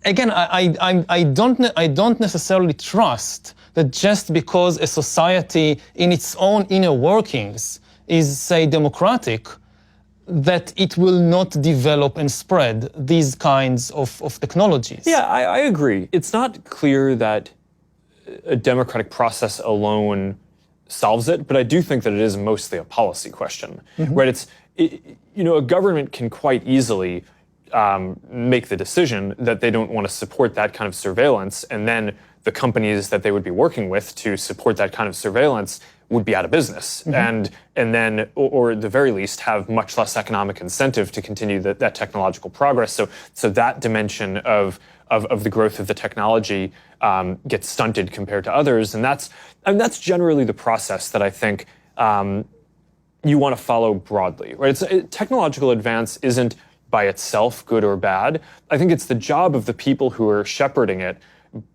again, I don't necessarily trust that just because a society in its own inner workings is, say, democratic, that it will not develop and spread these kinds of technologies. Yeah, I agree. It's not clear that a democratic process alone solves it, but I do think that it is mostly a policy question, right? A government can quite easily make the decision that they don't want to support that kind of surveillance, and then the companies that they would be working with to support that kind of surveillance would be out of business, and then, or at the very least, have much less economic incentive to continue that technological progress. So that dimension of the growth of the technology gets stunted compared to others, and that's generally the process that I think you want to follow broadly, right? Technological advance isn't by itself good or bad. I think it's the job of the people who are shepherding it,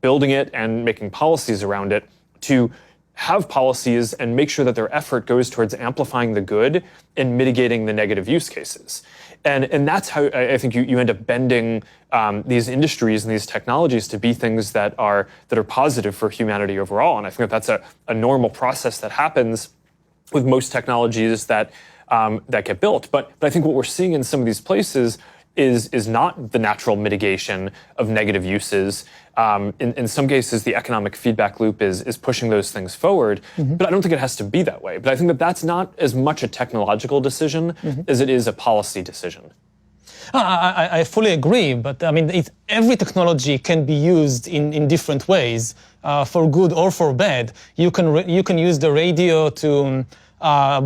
building it, and making policies around it to have policies and make sure that their effort goes towards amplifying the good and mitigating the negative use cases. And that's how I think you end up bending these industries and these technologies to be things that are positive for humanity overall. And I think that's a normal process that happens with most technologies that get built. But I think what we're seeing in some of these places is not the natural mitigation of negative uses. In some cases, the economic feedback loop is pushing those things forward, but I don't think it has to be that way. But I think that's not as much a technological decision as it is a policy decision. I fully agree, but I mean, every technology can be used in different ways, for good or for bad. You can use the radio to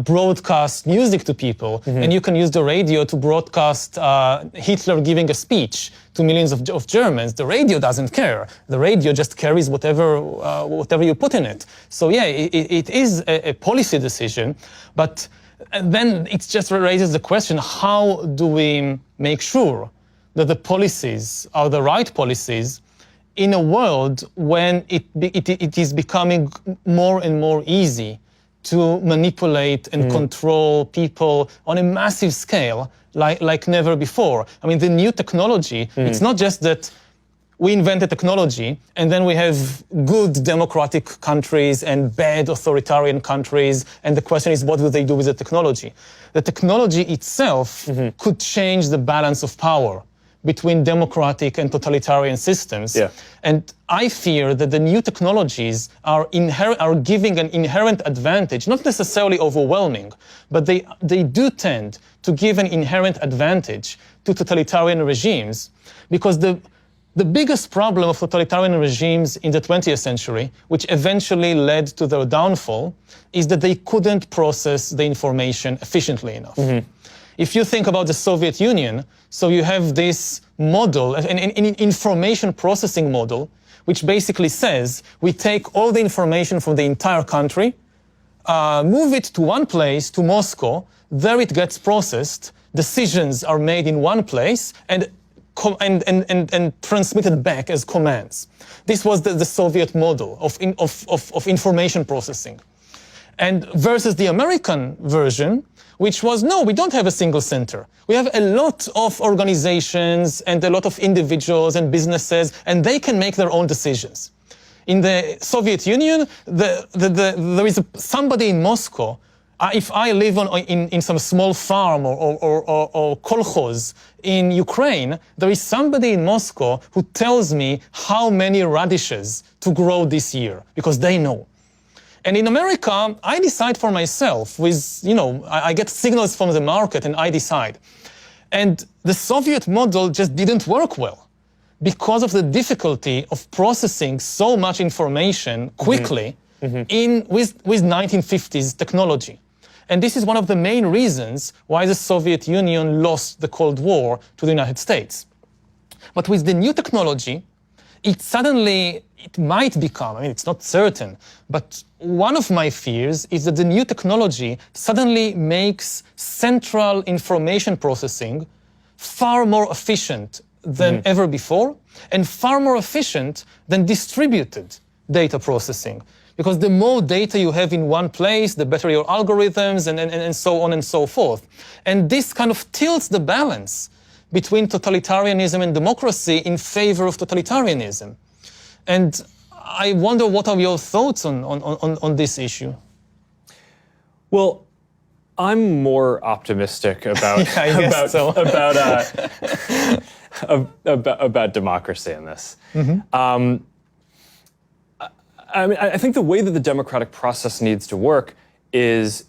broadcast music to people, and you can use the radio to broadcast Hitler giving a speech to millions of Germans. The radio doesn't care. The radio just carries whatever you put in it. So yeah, it is a policy decision, but then it just raises the question, how do we make sure that the policies are the right policies in a world when it is becoming more and more easy to manipulate and control people on a massive scale like never before. I mean, the new technology, it's not just that we invented technology and then we have good democratic countries and bad authoritarian countries, and the question is, what do they do with the technology? The technology itself could change the balance of power between democratic and totalitarian systems. Yeah. And I fear that the new technologies are giving an inherent advantage, not necessarily overwhelming, but they do tend to give an inherent advantage to totalitarian regimes, because the biggest problem of totalitarian regimes in the 20th century, which eventually led to their downfall, is that they couldn't process the information efficiently enough. If you think about the Soviet Union, so you have this model, an information processing model, which basically says we take all the information from the entire country, move it to one place, to Moscow, there it gets processed, decisions are made in one place, and transmitted back as commands. This was the Soviet model of information processing. And versus the American version, which was, no, we don't have a single center. We have a lot of organizations and a lot of individuals and businesses, and they can make their own decisions. In the Soviet Union, there is somebody in Moscow. If I live in some small farm or kolkhoz in Ukraine, there is somebody in Moscow who tells me how many radishes to grow this year, because they know. And in America, I decide for myself with, I get signals from the market and I decide. And the Soviet model just didn't work well because of the difficulty of processing so much information quickly with 1950s technology. And this is one of the main reasons why the Soviet Union lost the Cold War to the United States. But with the new technology, it might become, I mean, it's not certain, but one of my fears is that the new technology suddenly makes central information processing far more efficient than ever before, and far more efficient than distributed data processing. Because the more data you have in one place, the better your algorithms, and so on and so forth. And this kind of tilts the balance between totalitarianism and democracy in favor of totalitarianism. And I wonder, what are your thoughts on this issue? Well, I'm more optimistic about about democracy in this. I mean, I think the way that the democratic process needs to work is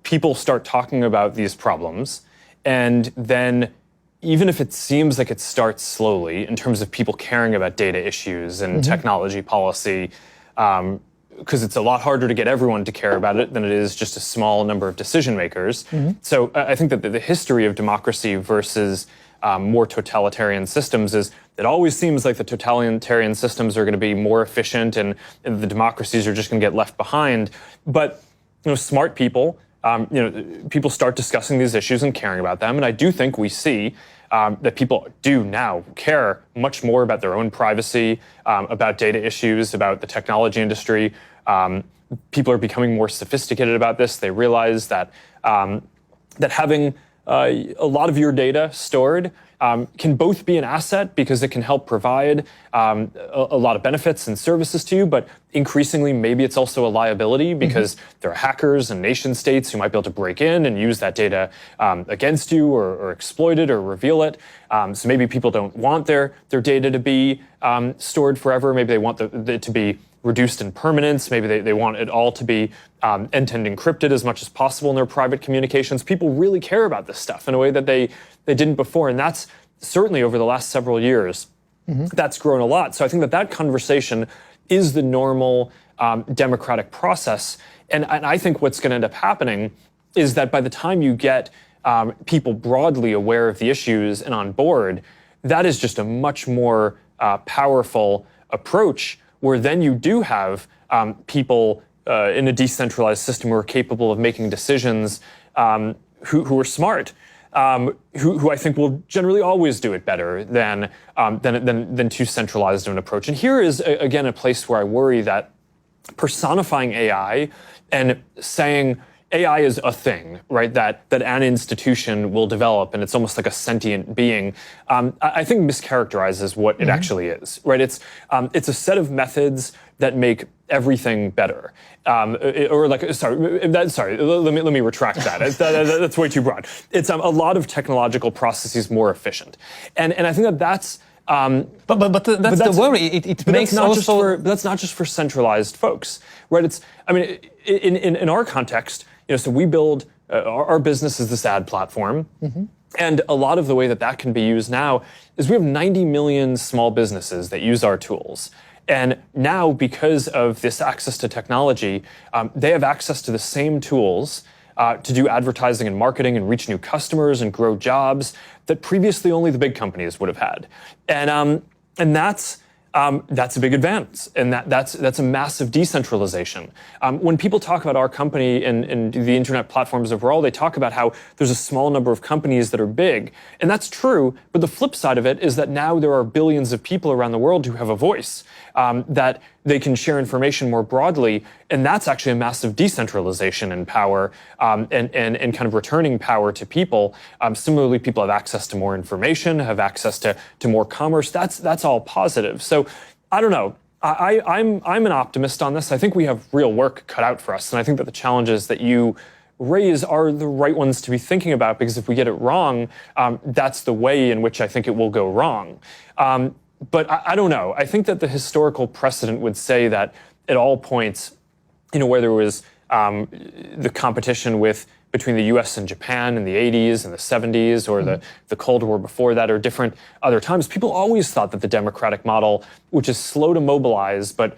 people start talking about these problems, and then even if it seems like it starts slowly in terms of people caring about data issues and technology policy, because it's a lot harder to get everyone to care about it than it is just a small number of decision makers. So I think that the history of democracy versus more totalitarian systems is it always seems like the totalitarian systems are going to be more efficient and the democracies are just going to get left behind. But smart people, people start discussing these issues and caring about them. And I do think we see that people do now care much more about their own privacy, about data issues, about the technology industry. People are becoming more sophisticated about this. They realize that that having a lot of your data stored can both be an asset because it can help provide a lot of benefits and services to you, but increasingly maybe it's also a liability because there are hackers and nation states who might be able to break in and use that data against you or exploit it or reveal it. So maybe people don't want their data to be stored forever. Maybe they want it to be reduced in permanence. Maybe they want it all to be end-to-end encrypted as much as possible in their private communications. People really care about this stuff in a way that they didn't before. And that's certainly over the last several years, that's grown a lot. So I think that conversation is the normal democratic process. And I think what's going to end up happening is that by the time you get people broadly aware of the issues and on board, that is just a much more powerful approach, where then you do have people in a decentralized system who are capable of making decisions, who are smart, who I think will generally always do it better than too centralized of an approach. And here is, again, a place where I worry that personifying AI and saying AI is a thing, right? That an institution will develop, and it's almost like a sentient being. I think mischaracterizes what it actually is, right? It's a set of methods that make everything better, let me retract that. That's way too broad. It's a lot of technological processes more efficient, and I think that's. But that's the worry. It makes that's not just for centralized folks, right? In our context, so we build our business is this ad platform, and a lot of the way that can be used now is we have 90 million small businesses that use our tools. And now, because of this access to technology, they have access to the same tools to do advertising and marketing and reach new customers and grow jobs that previously only the big companies would have had. And that's a big advance, and that's a massive decentralization. When people talk about our company and the internet platforms overall, they talk about how there's a small number of companies that are big, and that's true. But the flip side of it is that now there are billions of people around the world who have a voice, that they can share information more broadly, and that's actually a massive decentralization in power, and kind of returning power to people. Similarly, people have access to more information, have access to more commerce. That's all positive. So I don't know. I'm an optimist on this. I think we have real work cut out for us, and I think that the challenges that you raise are the right ones to be thinking about, because if we get it wrong, that's the way in which I think it will go wrong. But I don't know. I think that the historical precedent would say that at all points, where there was the competition between the U.S. and Japan in the 80s and the 70s, or the Cold War before that, or different other times, people always thought that the democratic model, which is slow to mobilize, but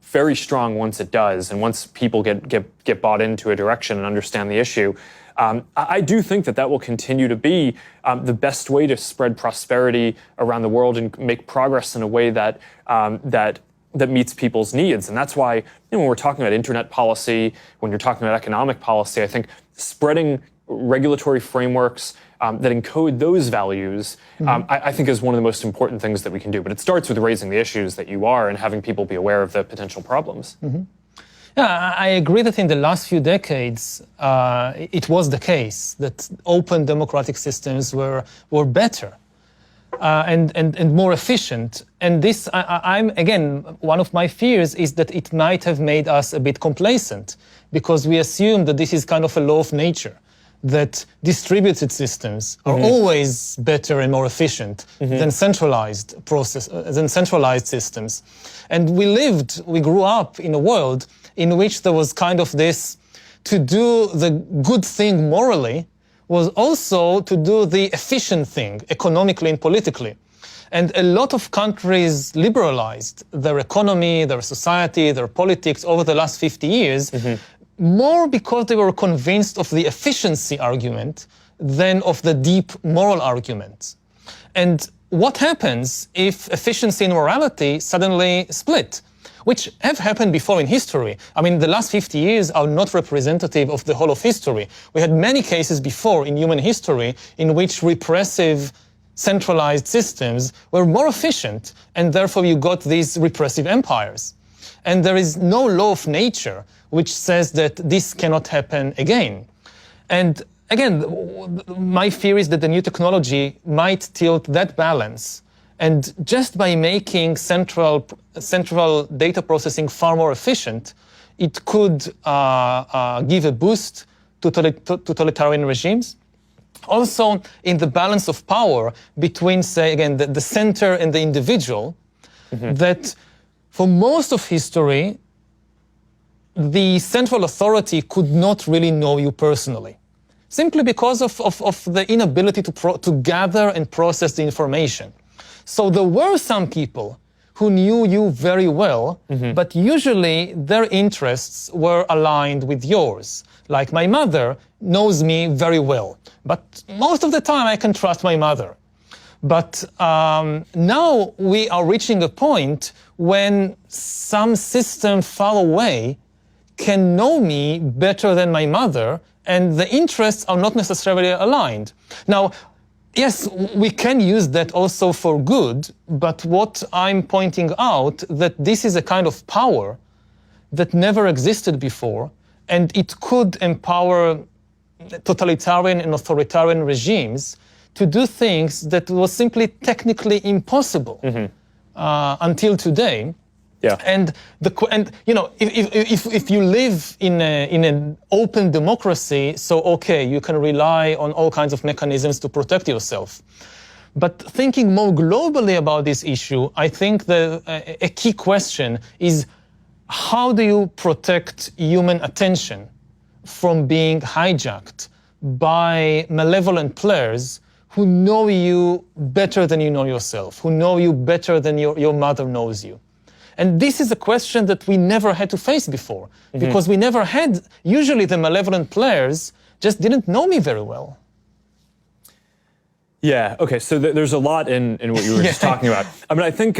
very strong once it does, and once people get bought into a direction and understand the issue, I do think that will continue to be the best way to spread prosperity around the world and make progress in a way that meets people's needs. And that's why when we're talking about internet policy, when you're talking about economic policy, I think spreading regulatory frameworks that encode those values, I think is one of the most important things that we can do. But it starts with raising the issues that you are and having people be aware of the potential problems. Yeah, I agree that in the last few decades, it was the case that open democratic systems were better and more efficient. And this, again, one of my fears is that it might have made us a bit complacent, because we assume that this is kind of a law of nature, that distributed systems are always better and more efficient than centralized systems. And we grew up in a world in which there was kind of this, to do the good thing morally was also to do the efficient thing economically and politically. And a lot of countries liberalized their economy, their society, their politics over the last 50 years, more because they were convinced of the efficiency argument than of the deep moral argument. And what happens if efficiency and morality suddenly split? Which have happened before in history. I mean, the last 50 years are not representative of the whole of history. We had many cases before in human history in which repressive, centralized systems were more efficient, and therefore you got these repressive empires. And there is no law of nature which says that this cannot happen again. And again, my fear is that the new technology might tilt that balance. And just by making central data processing far more efficient, it could give a boost to totalitarian regimes. Also, in the balance of power between, say, again, the center and the individual, that for most of history, the central authority could not really know you personally, simply because of the inability to gather and process the information. So there were some people who knew you very well, but usually their interests were aligned with yours. Like my mother knows me very well, but most of the time I can trust my mother. But now we are reaching a point when some system far away can know me better than my mother, and the interests are not necessarily aligned. Now, yes, we can use that also for good, but what I'm pointing out, that this is a kind of power that never existed before, and it could empower totalitarian and authoritarian regimes to do things that was simply technically impossible until today. Yeah. And you know, if you live in an open democracy, so okay, you can rely on all kinds of mechanisms to protect yourself. But thinking more globally about this issue, I think a key question is, how do you protect human attention from being hijacked by malevolent players who know you better than you know yourself, who know you better than your mother knows you? And this is a question that we never had to face before, because we never had, usually the malevolent players just didn't know me very well. Yeah, okay, so there's a lot in what you were just talking about. I mean, I think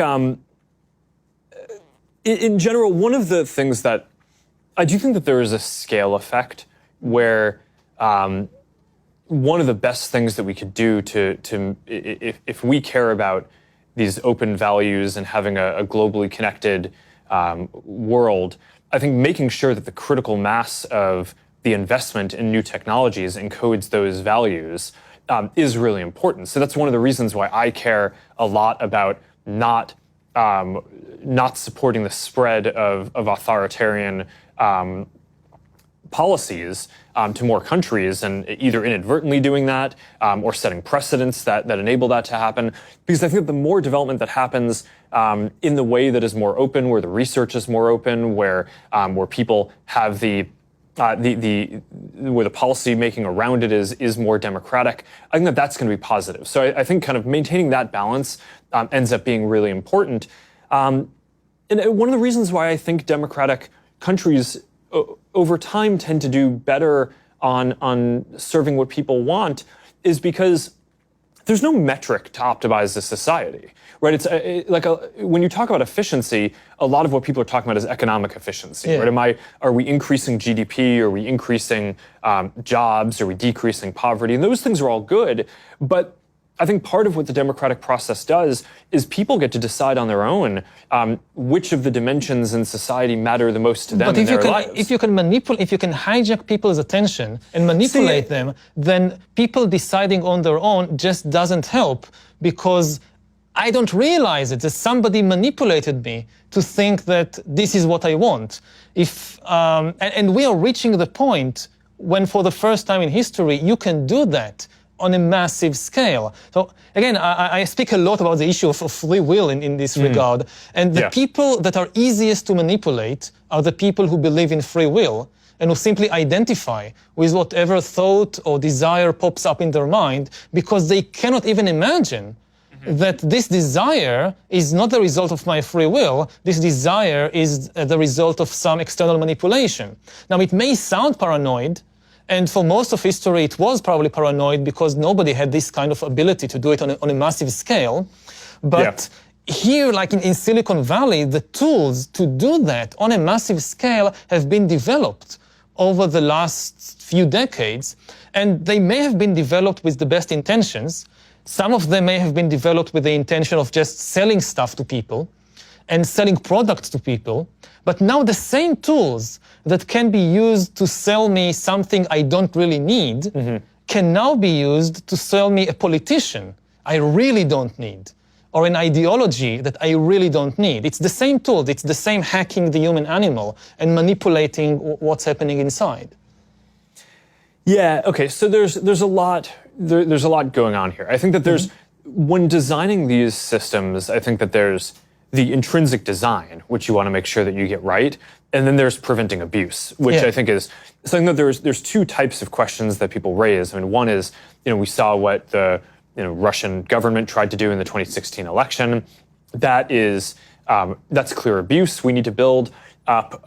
in general, one of the things that, I do think that there is a scale effect where one of the best things that we could do if we care about these open values and having a globally connected world, I think making sure that the critical mass of the investment in new technologies encodes those values is really important. So that's one of the reasons why I care a lot about not supporting the spread of authoritarian policies to more countries, and either inadvertently doing that or setting precedents that enable that to happen. Because I think that the more development that happens in the way that is more open, where the research is more open, where people have where the policy making around it is more democratic, I think that that's going to be positive. So I think kind of maintaining that balance ends up being really important. And one of the reasons why I think democratic countries over time tend to do better on serving what people want is because there's no metric to optimize the society, right? It's when you talk about efficiency, a lot of what people are talking about is economic efficiency, right? Are we increasing GDP? Are we increasing jobs? Are we decreasing poverty? And those things are all good, but I think part of what the democratic process does is people get to decide on their own which of the dimensions in society matter the most to them in their lives. If you can hijack people's attention and manipulate them, then people deciding on their own just doesn't help, because I don't realize it, that somebody manipulated me to think that this is what I want. And we are reaching the point when, for the first time in history, you can do that on a massive scale. So again, I speak a lot about the issue of free will in this regard. And the people that are easiest to manipulate are the people who believe in free will and who simply identify with whatever thought or desire pops up in their mind, because they cannot even imagine that this desire is not the result of my free will. This desire is the result of some external manipulation. Now, it may sound paranoid, and for most of history, it was probably paranoid because nobody had this kind of ability to do it on a massive scale. But here, like in Silicon Valley, the tools to do that on a massive scale have been developed over the last few decades. And they may have been developed with the best intentions. Some of them may have been developed with the intention of just selling stuff to people and selling products to people. But now the same tools that can be used to sell me something I don't really need can now be used to sell me a politician I really don't need, or an ideology that I really don't need. It's the same tools. It's the same hacking the human animal and manipulating what's happening inside. Yeah, okay, so there's a lot going on here. I think that there's, when designing these systems, I think that there's the intrinsic design, which you want to make sure that you get right, and then there's preventing abuse, which I think is something that there's two types of questions that people raise. I mean, one is, we saw what the Russian government tried to do in the 2016 election. That's clear abuse. We need to build up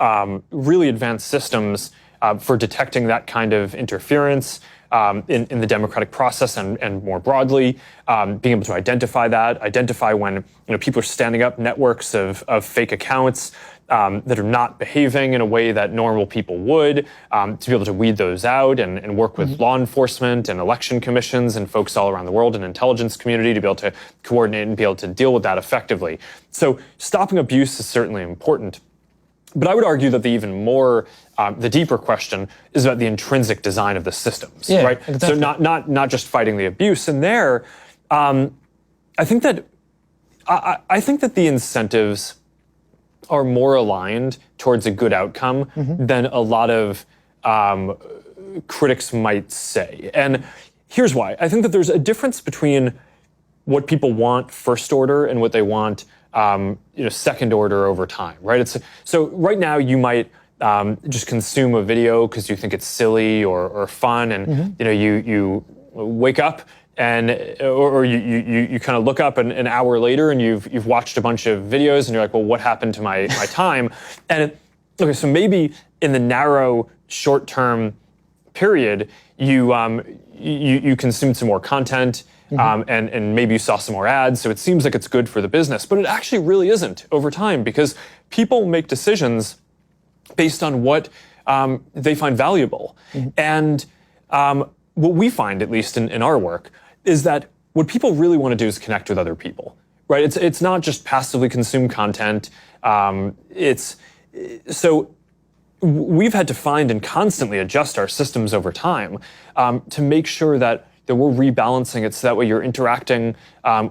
really advanced systems for detecting that kind of interference in the democratic process and more broadly, being able to identify when people are standing up networks of fake accounts that are not behaving in a way that normal people would, to be able to weed those out and work with law enforcement and election commissions and folks all around the world and intelligence community to be able to coordinate and be able to deal with that effectively. So stopping abuse is certainly important. But I would argue that the even more, the deeper question is about the intrinsic design of the systems, Yeah, right? exactly. So not just fighting the abuse. And there, I think that the incentives are more aligned towards a good outcome than a lot of critics might say. And here's why. I think that there's a difference between what people want first order and what they want second order over time, right? So right now you might just consume a video because you think it's silly or fun, and you wake up and or you kind of look up an hour later and you've watched a bunch of videos and you're like, well, what happened to my time? And okay, so maybe in the narrow short-term period, you consumed some more content. And maybe you saw some more ads, so it seems like it's good for the business, but it actually really isn't over time, because people make decisions based on what they find valuable. And what we find, at least in our work, is that what people really want to do is connect with other people, right? It's not just passively consume content. So we've had to find and constantly adjust our systems over time to make sure that we're rebalancing it, so that way you're interacting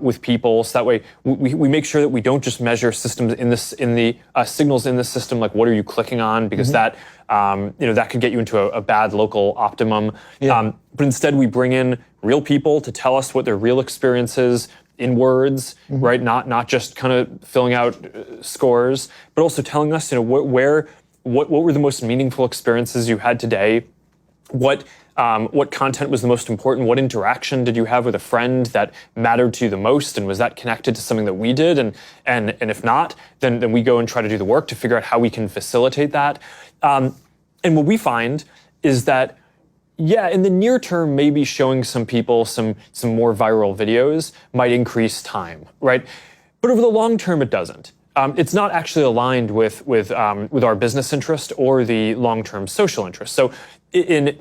with people. So that way we make sure that we don't just measure systems in the signals in the system, like what are you clicking on, because that that could get you into a bad local optimum. Yeah. But instead we bring in real people to tell us what their real experience is in words, right? Not just kind of filling out scores, but also telling us, what were the most meaningful experiences you had today. What content was the most important? What interaction did you have with a friend that mattered to you the most? And was that connected to something that we did? And if not, then we go and try to do the work to figure out how we can facilitate that. And what we find is that, in the near term, maybe showing some people some more viral videos might increase time, right? But over the long term, it doesn't. It's not actually aligned with our business interest or the long-term social interest. So in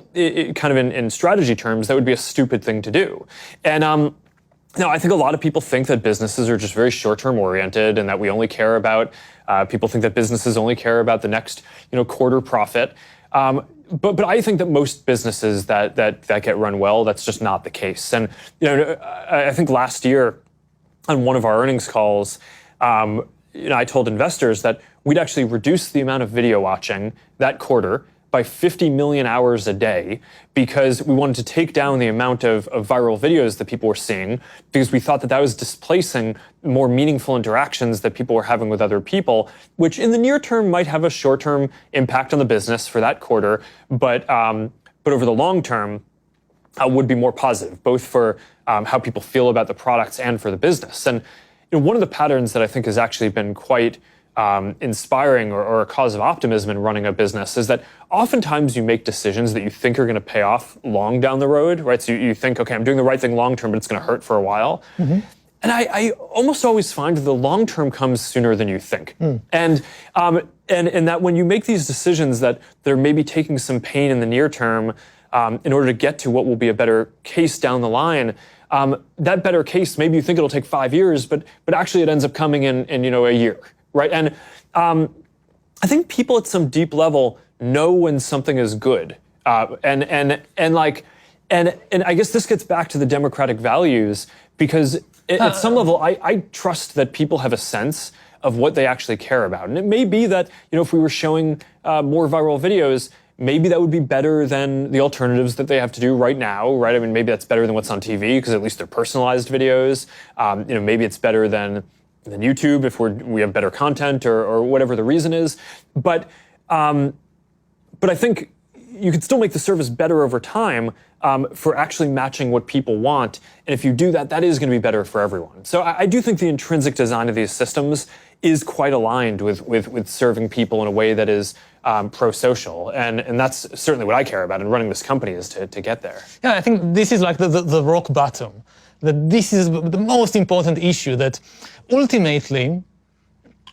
strategy terms, that would be a stupid thing to do. And now I think a lot of people think that businesses are just very short-term oriented, and that we only care about, people think that businesses only care about the next quarter profit. But I think that most businesses that get run well, that's just not the case. And I think last year on one of our earnings calls, I told investors that we'd actually reduce the amount of video watching that quarter by 50 million hours a day, because we wanted to take down the amount of viral videos that people were seeing, because we thought that was displacing more meaningful interactions that people were having with other people, which in the near term might have a short-term impact on the business for that quarter, but over the long term would be more positive, both for how people feel about the products and for the business. And one of the patterns that I think has actually been quite inspiring or a cause of optimism in running a business is that oftentimes you make decisions that you think are going to pay off long down the road, right? So you think, okay, I'm doing the right thing long term, but it's going to hurt for a while. And I almost always find that the long term comes sooner than you think. And that when you make these decisions that they're maybe taking some pain in the near term in order to get to what will be a better case down the line, that better case, maybe you think it'll take 5 years, but actually it ends up coming in a year, right? And I think people at some deep level know when something is good, and I guess this gets back to the democratic values, because at some level I trust that people have a sense of what they actually care about, and it may be that if we were showing more viral videos, maybe that would be better than the alternatives that they have to do right now, right? I mean, maybe that's better than what's on TV, because at least they're personalized videos. Maybe it's better than YouTube if we have better content or whatever the reason is. But I think you could still make the service better over time for actually matching what people want. And if you do that, that is going to be better for everyone. So I do think the intrinsic design of these systems is quite aligned with serving people in a way that is pro-social. And that's certainly what I care about in running this company, is to get there. Yeah, I think this is like the rock bottom. That this is the most important issue, that ultimately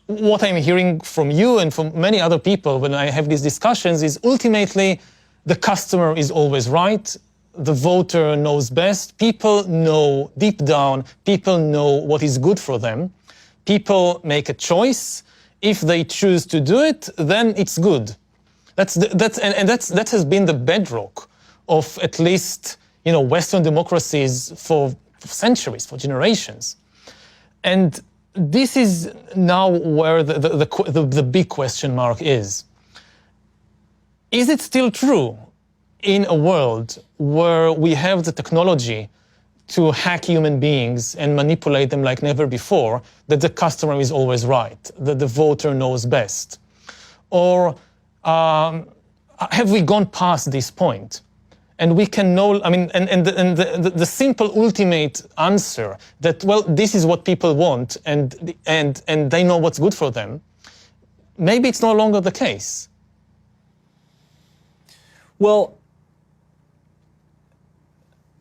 what I'm hearing from you and from many other people when I have these discussions is ultimately the customer is always right. The voter knows best. People know deep down, people know what is good for them. People make a choice, if they choose to do it, then it's good. That has been the bedrock of at least Western democracies for centuries, for generations. And this is now where the big question mark is. Is it still true in a world where we have the technology to hack human beings and manipulate them like never before, that the customer is always right, that the voter knows best? Or have we gone past this point? And we can know, the simple ultimate answer that, well, this is what people want and they know what's good for them, maybe it's no longer the case. Well,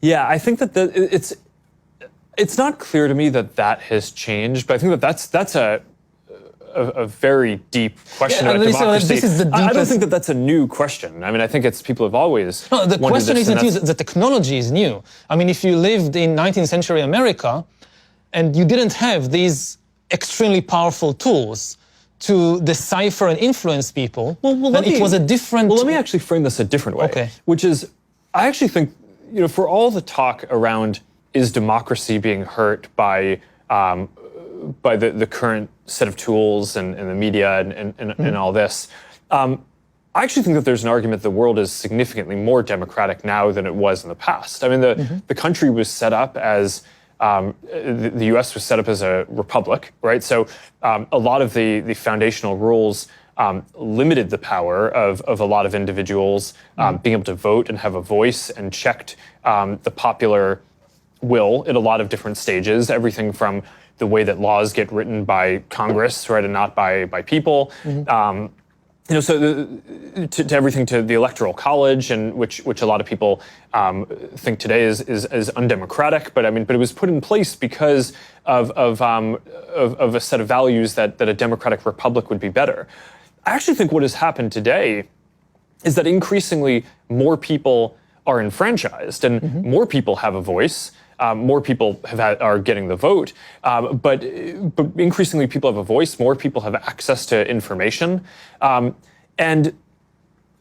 yeah, I think that it's not clear to me that has changed, but I think that's a very deep question about democracy. This is the deepest... I don't think that's a new question. I think it's people have always... No, the question isn't new, the technology is new. If you lived in 19th century America and you didn't have these extremely powerful tools to decipher and influence people, then it was a different... Well, let me actually frame this a different way, okay. Which is, I actually think, for all the talk around is democracy being hurt by the current set of tools and the media and all this, I actually think that there's an argument the world is significantly more democratic now than it was in the past. The country was set up as, the US was set up as a republic, right? So a lot of the foundational rules limited the power of a lot of individuals being able to vote and have a voice, and checked the popular will at a lot of different stages, everything from the way that laws get written by Congress, right, and not by people. So to everything to the Electoral College, and which a lot of people think today is undemocratic, but it was put in place because of a set of values that a democratic republic would be better. I actually think what has happened today is that increasingly more people are enfranchised and more people have a voice. More people are getting the vote, but increasingly people have a voice. More people have access to information, and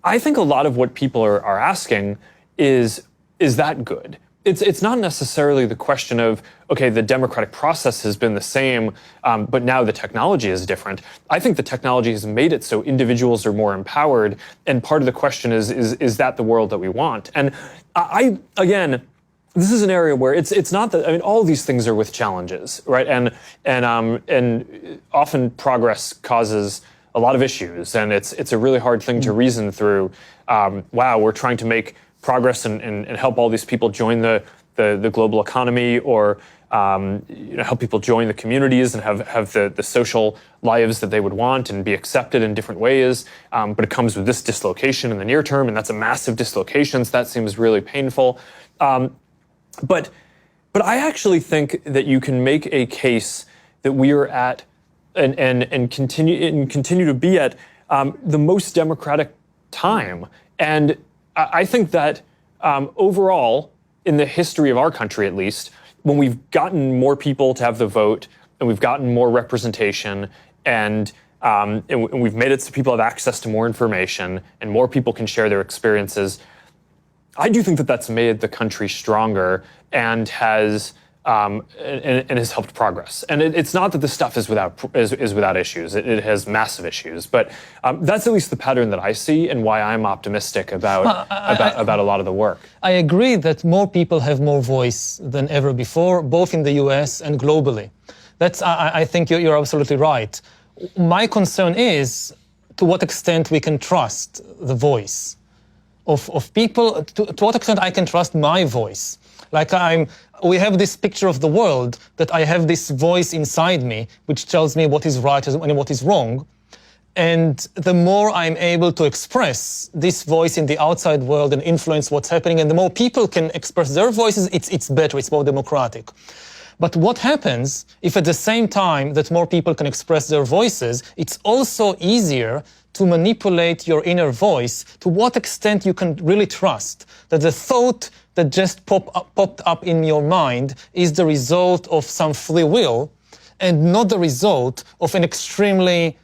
I think a lot of what people are asking is that good? It's not necessarily the question of, okay, the democratic process has been the same, but now the technology is different. I think the technology has made it so individuals are more empowered, and part of the question is that the world that we want? And again, this is an area where it's not that, all these things are with challenges, right? And often progress causes a lot of issues, and it's a really hard thing to reason through. Wow, we're trying to make progress and help all these people join the global economy, or help people join the communities and have the social lives that they would want and be accepted in different ways. But it comes with this dislocation in the near term, and that's a massive dislocation, so that seems really painful. But I actually think that you can make a case that we are at and continue to be at the most democratic time. And I think that overall, in the history of our country at least, when we've gotten more people to have the vote and we've gotten more representation and we've made it so people have access to more information and more people can share their experiences, I do think that that's made the country stronger and has helped progress. And it's not that this stuff is without issues. It has massive issues, but that's at least the pattern that I see, and why I'm optimistic about a lot of the work. I agree that more people have more voice than ever before, both in the US and globally. I think you're absolutely right. My concern is to what extent we can trust the voice of people, to what extent I can trust my voice. We have this picture of the world that I have this voice inside me which tells me what is right and what is wrong. And the more I'm able to express this voice in the outside world and influence what's happening, and the more people can express their voices, it's better, it's more democratic. But what happens if at the same time that more people can express their voices, it's also easier to manipulate your inner voice? To what extent you can really trust that the thought that just popped up in your mind is the result of some free will and not the result of an extremely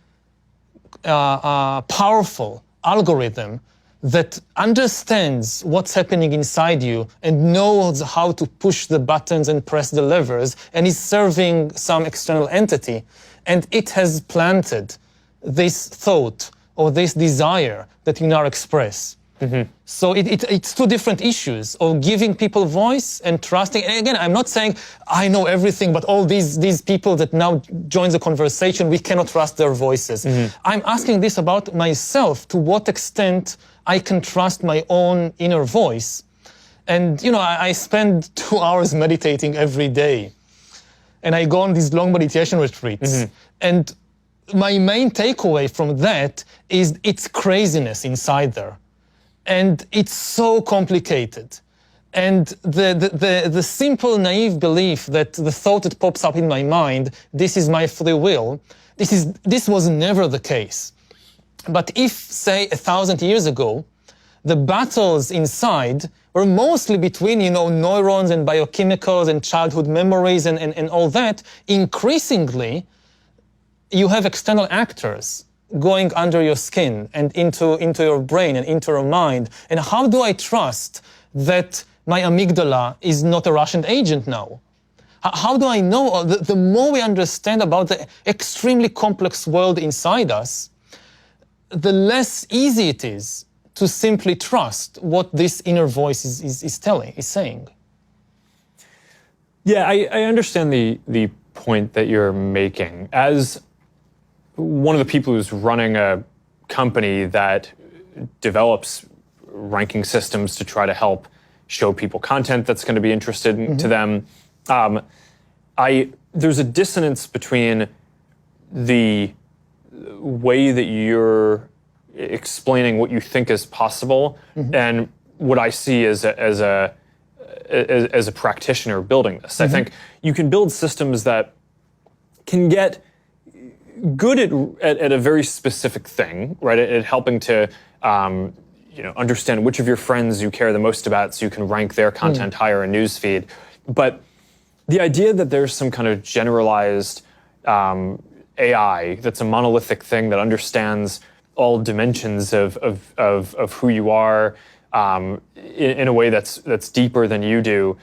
powerful algorithm that understands what's happening inside you and knows how to push the buttons and press the levers and is serving some external entity. And it has planted this thought or this desire that you now express. Mm-hmm. So it's two different issues of giving people voice and trusting. And again, I'm not saying I know everything, but all these people that now join the conversation, we cannot trust their voices. Mm-hmm. I'm asking this about myself, to what extent I can trust my own inner voice. And, I spend 2 hours meditating every day. And I go on these long meditation retreats. Mm-hmm. And my main takeaway from that is it's craziness inside there. And it's so complicated. And the simple, naive belief that the thought that pops up in my mind, this is my free will, this was never the case. But if, say, 1,000 years ago, the battles inside were mostly between, neurons and biochemicals and childhood memories and all that, increasingly, you have external actors going under your skin and into your brain and into your mind. And how do I trust that my amygdala is not a Russian agent now? How do I know? The more we understand about the extremely complex world inside us, the less easy it is to simply trust what this inner voice is saying. Yeah, I understand the point that you're making. As one of the people who's running a company that develops ranking systems to try to help show people content that's going to be interested mm-hmm. to them, there's a dissonance between the way that you're explaining what you think is possible mm-hmm. and what I see as a practitioner building this. Mm-hmm. I think you can build systems that can get good at a very specific thing, right? At helping to understand which of your friends you care the most about, so you can rank their content higher in newsfeed. But the idea that there's some kind of generalized AI that's a monolithic thing that understands all dimensions of who you are in a way that's deeper than you do,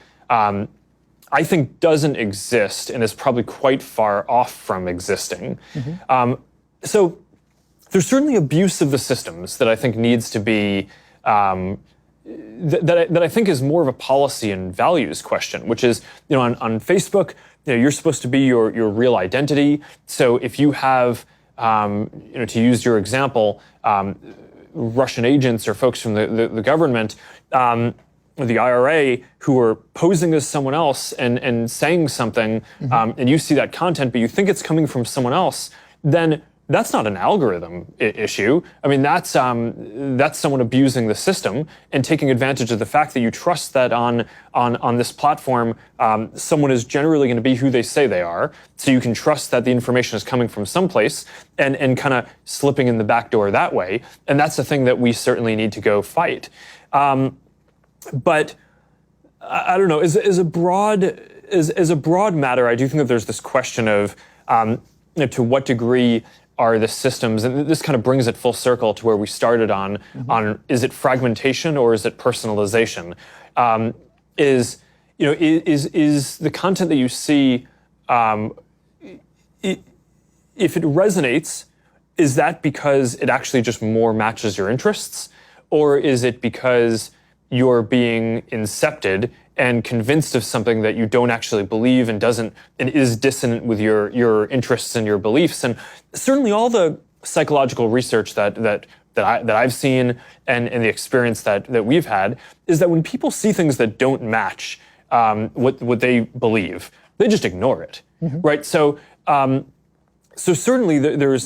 I think doesn't exist and is probably quite far off from existing. Mm-hmm. So there's certainly abuse of the systems that I think needs to be, that I think is more of a policy and values question, which is, on Facebook, you're supposed to be your real identity. So if you have, to use your example, Russian agents or folks from the government, the IRA, who are posing as someone else and saying something, mm-hmm. And you see that content, but you think it's coming from someone else, then that's not an algorithm issue. I mean, that's someone abusing the system and taking advantage of the fact that you trust that on this platform, someone is generally going to be who they say they are. So you can trust that the information is coming from someplace and kind of slipping in the back door that way. And that's the thing that we certainly need to go fight. But I don't know, as a broad matter, I do think that there's this question of to what degree are the systems, and this kind of brings it full circle to where we started on is it fragmentation or is it personalization? Is the content that you see, if it resonates, is that because it actually just more matches your interests, or is it because you're being incepted and convinced of something that you don't actually believe and is dissonant with your interests and your beliefs? And certainly all the psychological research that I've seen and the experience that we've had is that when people see things that don't match what they believe, they just ignore it, mm-hmm. right? So certainly there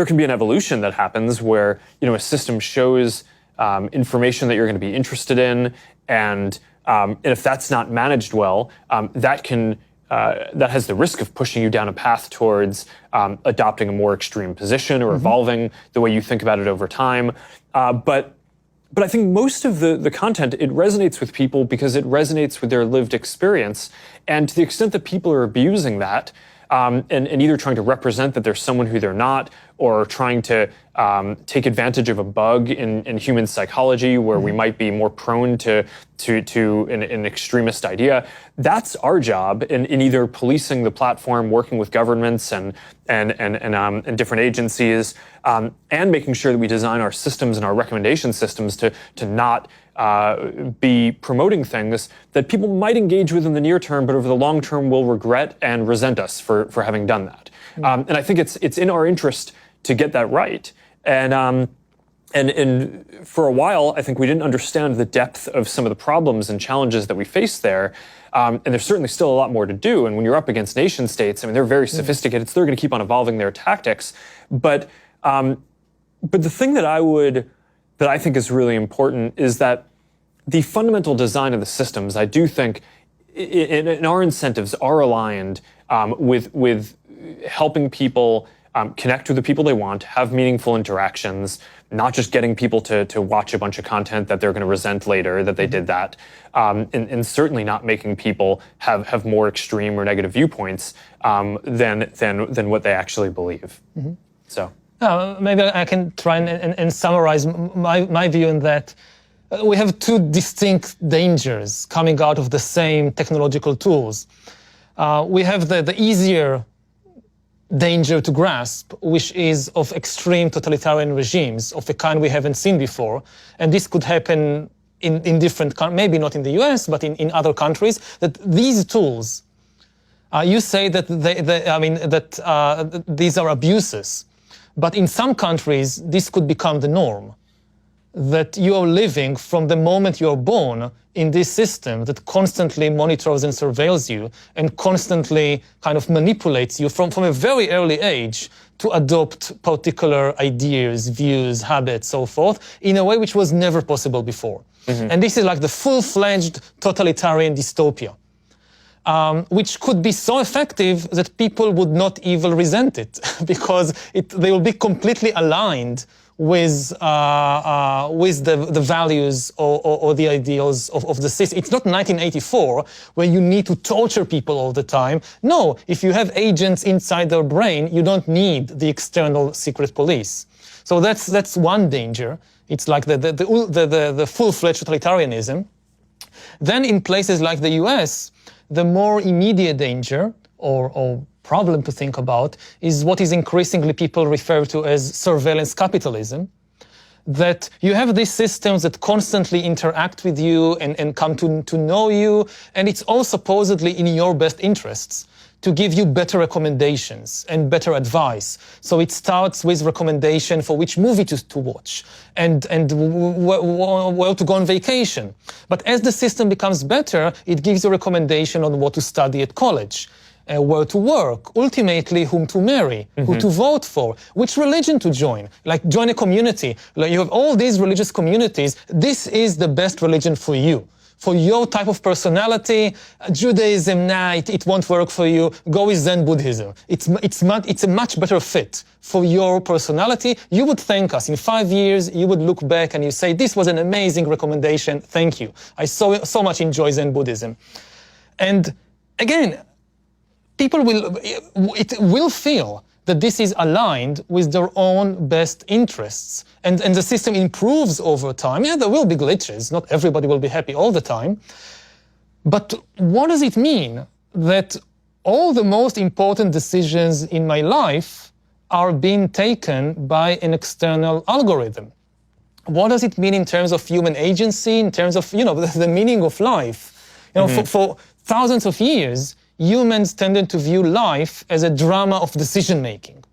can be an evolution that happens where a system shows information that you're going to be interested in, and if that's not managed well, that has the risk of pushing you down a path towards adopting a more extreme position or mm-hmm. evolving the way you think about it over time. But I think most of the content, it resonates with people because it resonates with their lived experience, and to the extent that people are abusing that, and either trying to represent that they're someone who they're not, or trying to take advantage of a bug in human psychology where we might be more prone to an extremist idea. That's our job in either policing the platform, working with governments and different agencies, and making sure that we design our systems and our recommendation systems to not be promoting things that people might engage with in the near term, but over the long term will regret and resent us for having done that. And I think it's in our interest to get that right. And for a while, I think we didn't understand the depth of some of the problems and challenges that we face there. And there's certainly still a lot more to do. And when you're up against nation states, I mean, they're very sophisticated, so they're going to keep on evolving their tactics. But the thing that I think is really important is that the fundamental design of the systems, I do think, in our incentives are aligned with helping people connect with the people they want, have meaningful interactions, not just getting people to watch a bunch of content that they're going to resent later that they did that, and certainly not making people have more extreme or negative viewpoints than what they actually believe. So. Maybe I can try and summarize my view on that. We have two distinct dangers coming out of the same technological tools. We have the easier danger to grasp, which is of extreme totalitarian regimes of the kind we haven't seen before. And this could happen in different, maybe not in the US, but in other countries, that these tools, you say that these are abuses. But in some countries, this could become the norm, that you are living from the moment you are born in this system that constantly monitors and surveils you and constantly kind of manipulates you from a very early age to adopt particular ideas, views, habits, so forth, in a way which was never possible before. And this is like the full-fledged totalitarian dystopia. Which could be so effective that people would not even resent it because they will be completely aligned with the values or the ideals of the system. It's not 1984 where you need to torture people all the time. No, if you have agents inside their brain, you don't need the external secret police. So that's one danger. It's like the full-fledged totalitarianism. Then in places like the US, the more immediate danger or problem to think about is what is increasingly people refer to as surveillance capitalism, that you have these systems that constantly interact with you and come to know you, and it's all supposedly in your best interests to give you better recommendations and better advice. So it starts with recommendation for which movie to watch and where to go on vacation. But as the system becomes better, it gives you a recommendation on what to study at college, where to work, ultimately whom to marry, who to vote for, which religion to join. Like join a community. Like you have all these religious communities. This is the best religion for you. For your type of personality, Judaism, nah, it won't work for you. Go with Zen Buddhism. It's a much better fit for your personality. You would thank us. In 5 years, you would look back and you say, this was an amazing recommendation. Thank you. I so much enjoy Zen Buddhism. And again, people will feel that this is aligned with their own best interests. And the system improves over time. Yeah, there will be glitches. Not everybody will be happy all the time. But what does it mean that all the most important decisions in my life are being taken by an external algorithm? What does it mean in terms of human agency, in terms of, the meaning of life? For thousands of years, humans tended to view life as a drama of decision-making.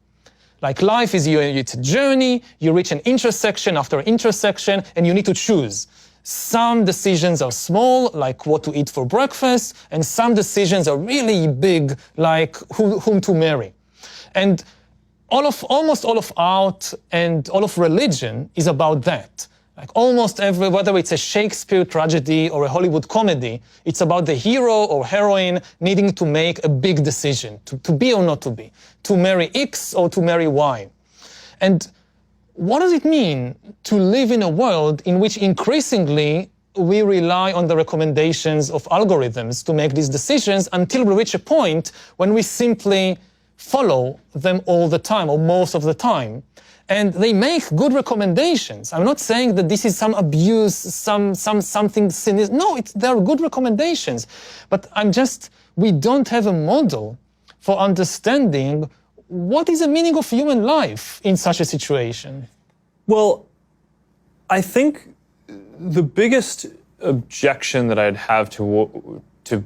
Like life is it's a journey, you reach an intersection after intersection, and you need to choose. Some decisions are small, like what to eat for breakfast, and some decisions are really big, like whom to marry. And almost all of art and all of religion is about that. Like almost whether it's a Shakespeare tragedy or a Hollywood comedy, it's about the hero or heroine needing to make a big decision, to be or not to be, to marry X or to marry Y. And what does it mean to live in a world in which increasingly we rely on the recommendations of algorithms to make these decisions until we reach a point when we simply follow them all the time or most of the time. And they make good recommendations. I'm not saying that this is some abuse, something sinister. No, they're good recommendations. But we don't have a model for understanding what is the meaning of human life in such a situation. Well, I think the biggest objection that I'd have to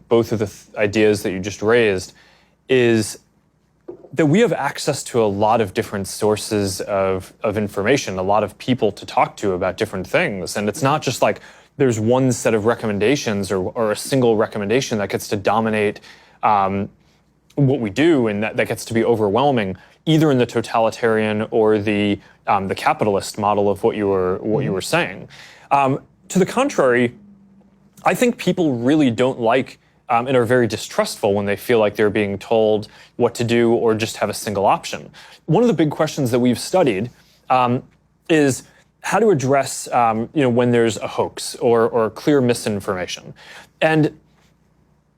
both of the ideas that you just raised is that we have access to a lot of different sources of information, a lot of people to talk to about different things. And it's not just like there's one set of recommendations or a single recommendation that gets to dominate what we do, and that gets to be overwhelming, either in the totalitarian or the capitalist model of what you were saying. To the contrary, I think people really don't like and are very distrustful when they feel like they're being told what to do or just have a single option. One of the big questions that we've studied is how to address when there's a hoax or clear misinformation. And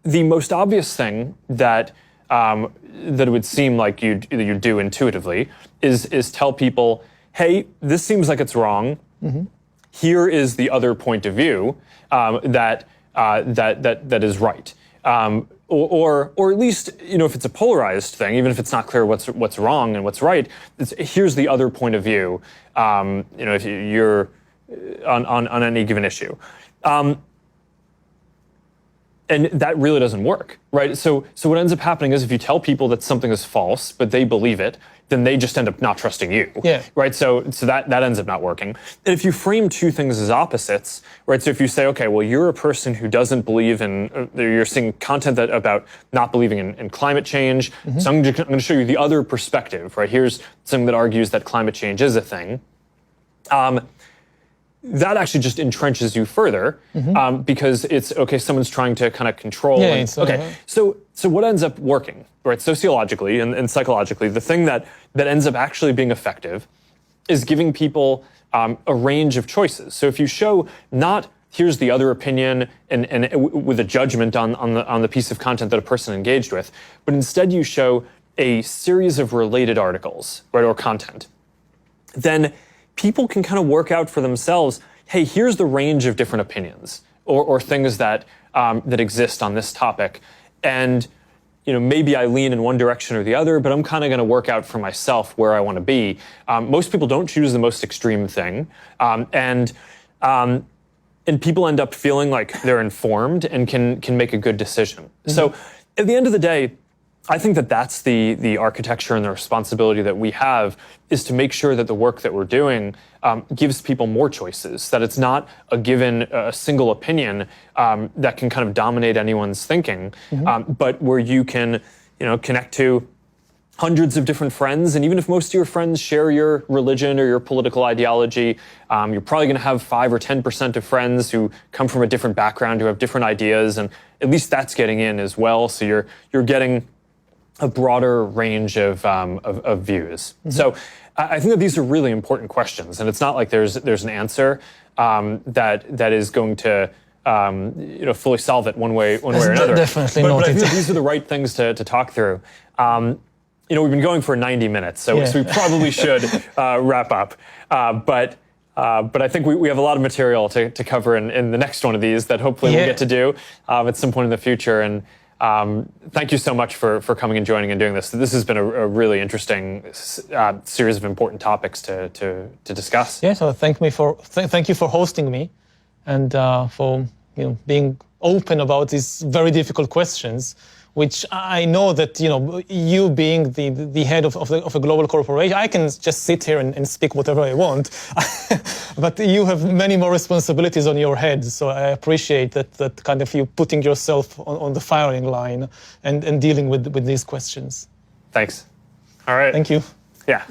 the most obvious thing that it would seem like you'd do intuitively is tell people, hey, this seems like it's wrong. Mm-hmm. Here is the other point of view that is right. Or at least, if it's a polarized thing, even if it's not clear what's wrong and what's right, here's the other point of view. If you're on any given issue, and that really doesn't work, right? So what ends up happening is if you tell people that something is false, but they believe it, then they just end up not trusting you, right? So that ends up not working. And if you frame two things as opposites, right? So if you say, okay, well, you're a person who doesn't believe in, you're seeing content about not believing in climate change. Mm-hmm. So I'm going to show you the other perspective, right? Here's something that argues that climate change is a thing. That actually just entrenches you further, mm-hmm. Because it's, okay, someone's trying to kind of control. Yeah, So what ends up working, right, sociologically and psychologically, the thing that ends up actually being effective is giving people a range of choices. So if you show not here's the other opinion and with a judgment on the piece of content that a person engaged with, but instead you show a series of related articles, right, or content, then people can kind of work out for themselves, hey, here's the range of different opinions or things that exist on this topic. And maybe I lean in one direction or the other, but I'm kind of going to work out for myself where I want to be. Most people don't choose the most extreme thing. And people end up feeling like they're informed and can make a good decision. Mm-hmm. So at the end of the day, I think that's the architecture and the responsibility that we have, is to make sure that the work that we're doing gives people more choices, that it's not a single opinion that can kind of dominate anyone's thinking, mm-hmm. But where you can connect to hundreds of different friends, and even if most of your friends share your religion or your political ideology, you're probably going to have 5 or 10% of friends who come from a different background, who have different ideas, and at least that's getting in as well. So you're getting a broader range of views. Mm-hmm. So I think that these are really important questions, and it's not like there's an answer that is going to fully solve it one way or another. Definitely but not. But I think these are the right things to talk through. We've been going for 90 minutes, so we probably should wrap up. But I think we have a lot of material to cover in the next one of these that hopefully we'll get to do at some point in the future. And thank you so much for coming and joining and doing this. This has been a really interesting series of important topics to discuss. Yeah, so thank you for hosting me, and for being open about these very difficult questions, which I know that you being the head of a global corporation, I can just sit here and speak whatever I want, but you have many more responsibilities on your head. So I appreciate that kind of you putting yourself on the firing line and dealing with these questions. Thanks. All right. Thank you. Yeah.